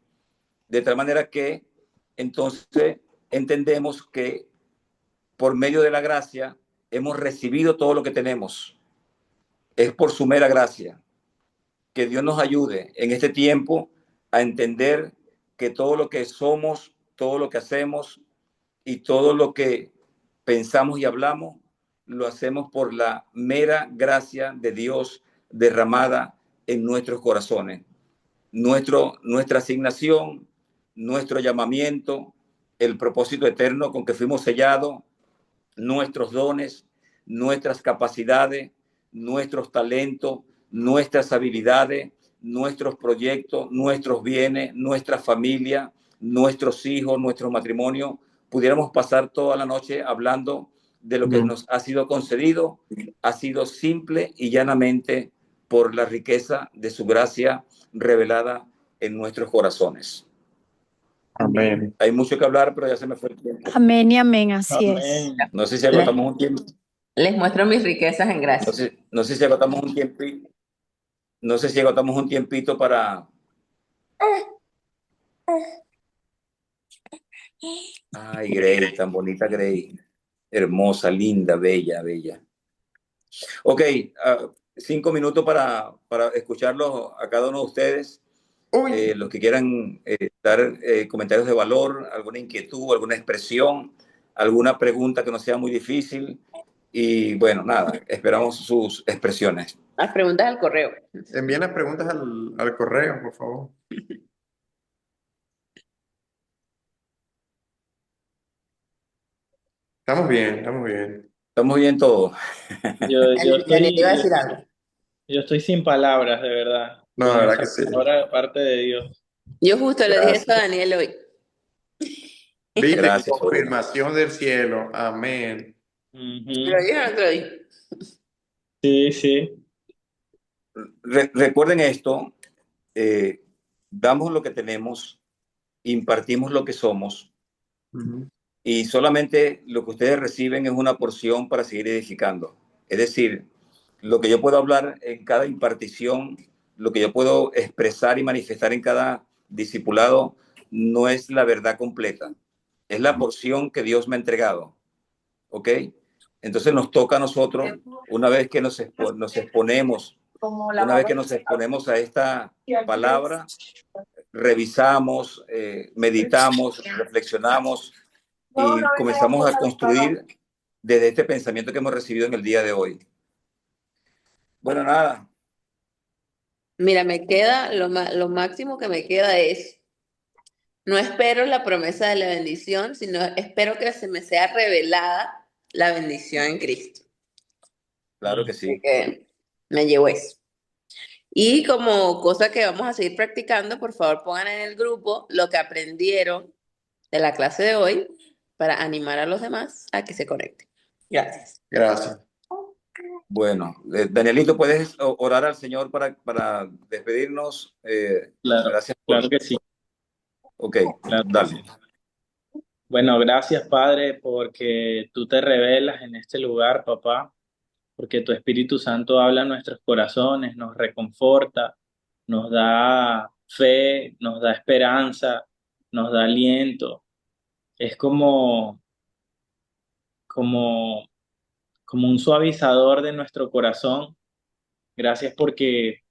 De tal manera que entonces entendemos que por medio de la gracia hemos recibido todo lo que tenemos. Es por su mera gracia. Que Dios nos ayude en este tiempo a entender que todo lo que somos, todo lo que hacemos y todo lo que pensamos y hablamos, lo hacemos por la mera gracia de Dios derramada en nuestros corazones. Nuestra asignación, nuestro llamamiento, el propósito eterno con que fuimos sellados, nuestros dones, nuestras capacidades, nuestros talentos, nuestras habilidades, nuestros proyectos, nuestros bienes, nuestra familia, nuestros hijos, nuestro matrimonio. Pudiéramos pasar toda la noche hablando de lo que nos ha sido concedido, ha sido simple y llanamente por la riqueza de su gracia revelada en nuestros corazones. Amén. Hay mucho que hablar, pero ya se me fue el tiempo. Amén y amén, así es. Amén. No sé si agotamos un tiempo. Les muestro mis riquezas en gracia. No sé si agotamos un tiempito. No sé si agotamos un tiempito para. Ay, Grey, tan bonita Grey. Hermosa, linda, bella, bella. Ok, 5 minutos para escucharlos a cada uno de ustedes. Los que quieran dar comentarios de valor, alguna inquietud, alguna expresión, alguna pregunta que no sea muy difícil. Y bueno, nada, esperamos sus expresiones. Las preguntas al correo. Envíen las preguntas al correo, por favor. Estamos bien, estamos bien. Estamos bien todos. Daniel iba a decir algo. Yo estoy sin palabras, de verdad, No, con la verdad esa que sí. palabra de parte de Dios. Yo justo le dije esto a Gracias. Daniel hoy. Viste, Gracias, sobrino. confirmación del cielo. Amén. ¿Te Ujú. lo dije o no te lo dije? Sí, sí. Recuerden esto, damos lo que tenemos, impartimos lo que somos, Ujú. y solamente lo que ustedes reciben es una porción para seguir edificando. Es decir, lo que yo puedo hablar en cada impartición, lo que yo puedo expresar y manifestar en cada discipulado, no es la verdad completa. Es la porción que Dios me ha entregado. ¿Ok? Entonces nos toca a nosotros, una vez que nos exponemos, una vez que nos exponemos a esta palabra, revisamos, meditamos, reflexionamos y comenzamos a construir desde este pensamiento que hemos recibido en el día de hoy. Bueno, nada. Mira, me queda, lo máximo que me queda es, no espero la promesa de la bendición, sino espero que se me sea revelada la bendición en Cristo. Claro que Así sí. que me llevo eso. Y como cosa que vamos a seguir practicando, por favor pongan en el grupo lo que aprendieron de la clase de hoy para animar a los demás a que se conecten. Gracias. Gracias. Bueno, Danielito, ¿puedes orar al Señor para despedirnos? Claro, Gracias claro que sí, Ok, claro que dale. sí. Bueno, gracias, Padre, porque tú te revelas en este lugar, papá, porque tu Espíritu Santo habla a nuestros corazones, nos reconforta, nos da fe, nos da esperanza, nos da aliento. Es como, como un suavizador de nuestro corazón. Gracias porque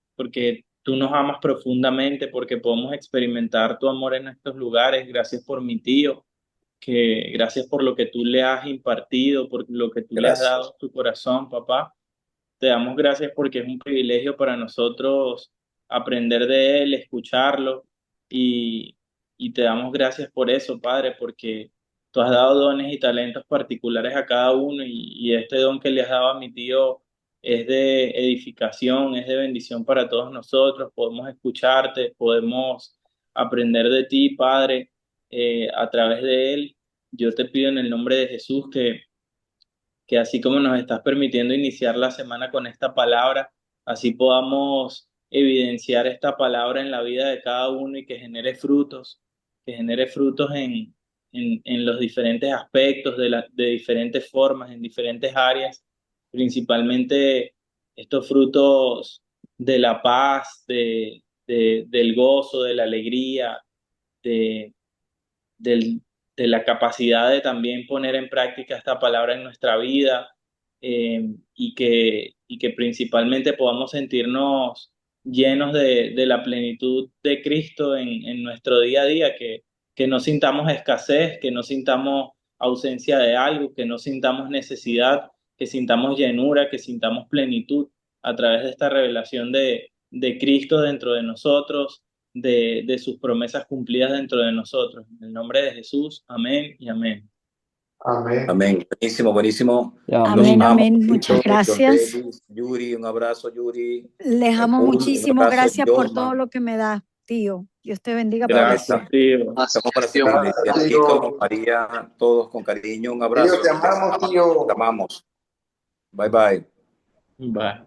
tú nos amas profundamente, porque podemos experimentar tu amor en estos lugares. Gracias por mi tío, que gracias por lo que tú le has impartido, por lo que tú le has Gracias. dado a tu corazón, papá. Te damos gracias porque es un privilegio para nosotros aprender de él, escucharlo y, y te damos gracias por eso, Padre, porque tú has dado dones y talentos particulares a cada uno y este don que le has dado a mi tío es de edificación, es de bendición para todos nosotros. Podemos escucharte, podemos aprender de ti, Padre, a través de él. Yo te pido en el nombre de Jesús que así como nos estás permitiendo iniciar la semana con esta palabra, así podamos evidenciar esta palabra en la vida de cada uno y que genere frutos en los diferentes aspectos, de diferentes formas, en diferentes áreas, principalmente estos frutos de la paz, del gozo, de la alegría, de, del- de la capacidad de también poner en práctica esta palabra en nuestra vida, y que principalmente podamos sentirnos llenos de la plenitud de Cristo en nuestro día a día, que no sintamos escasez, que no sintamos ausencia de algo, que no sintamos necesidad, que sintamos llenura, que sintamos plenitud a través de esta revelación de Cristo dentro de nosotros, de sus promesas cumplidas dentro de nosotros. En el nombre de Jesús, amén y amén. Amén. Amén. Buenísimo, buenísimo. Ya, Los Amén, amén. amo amén. Muchas mucho. John gracias. Davis, Yuri, un abrazo, Yuri. Les amo Paul, un muchísimo. abrazo, Gracias por todo Josman. lo que me da, tío. Dios te bendiga por Dale, eso. Gracias, tío. estamos para servirle. Gracias, Dianquito, tío. María, todos con cariño, un Tío, abrazo. te amamos, tío. Te amamos. Bye, bye. Bye.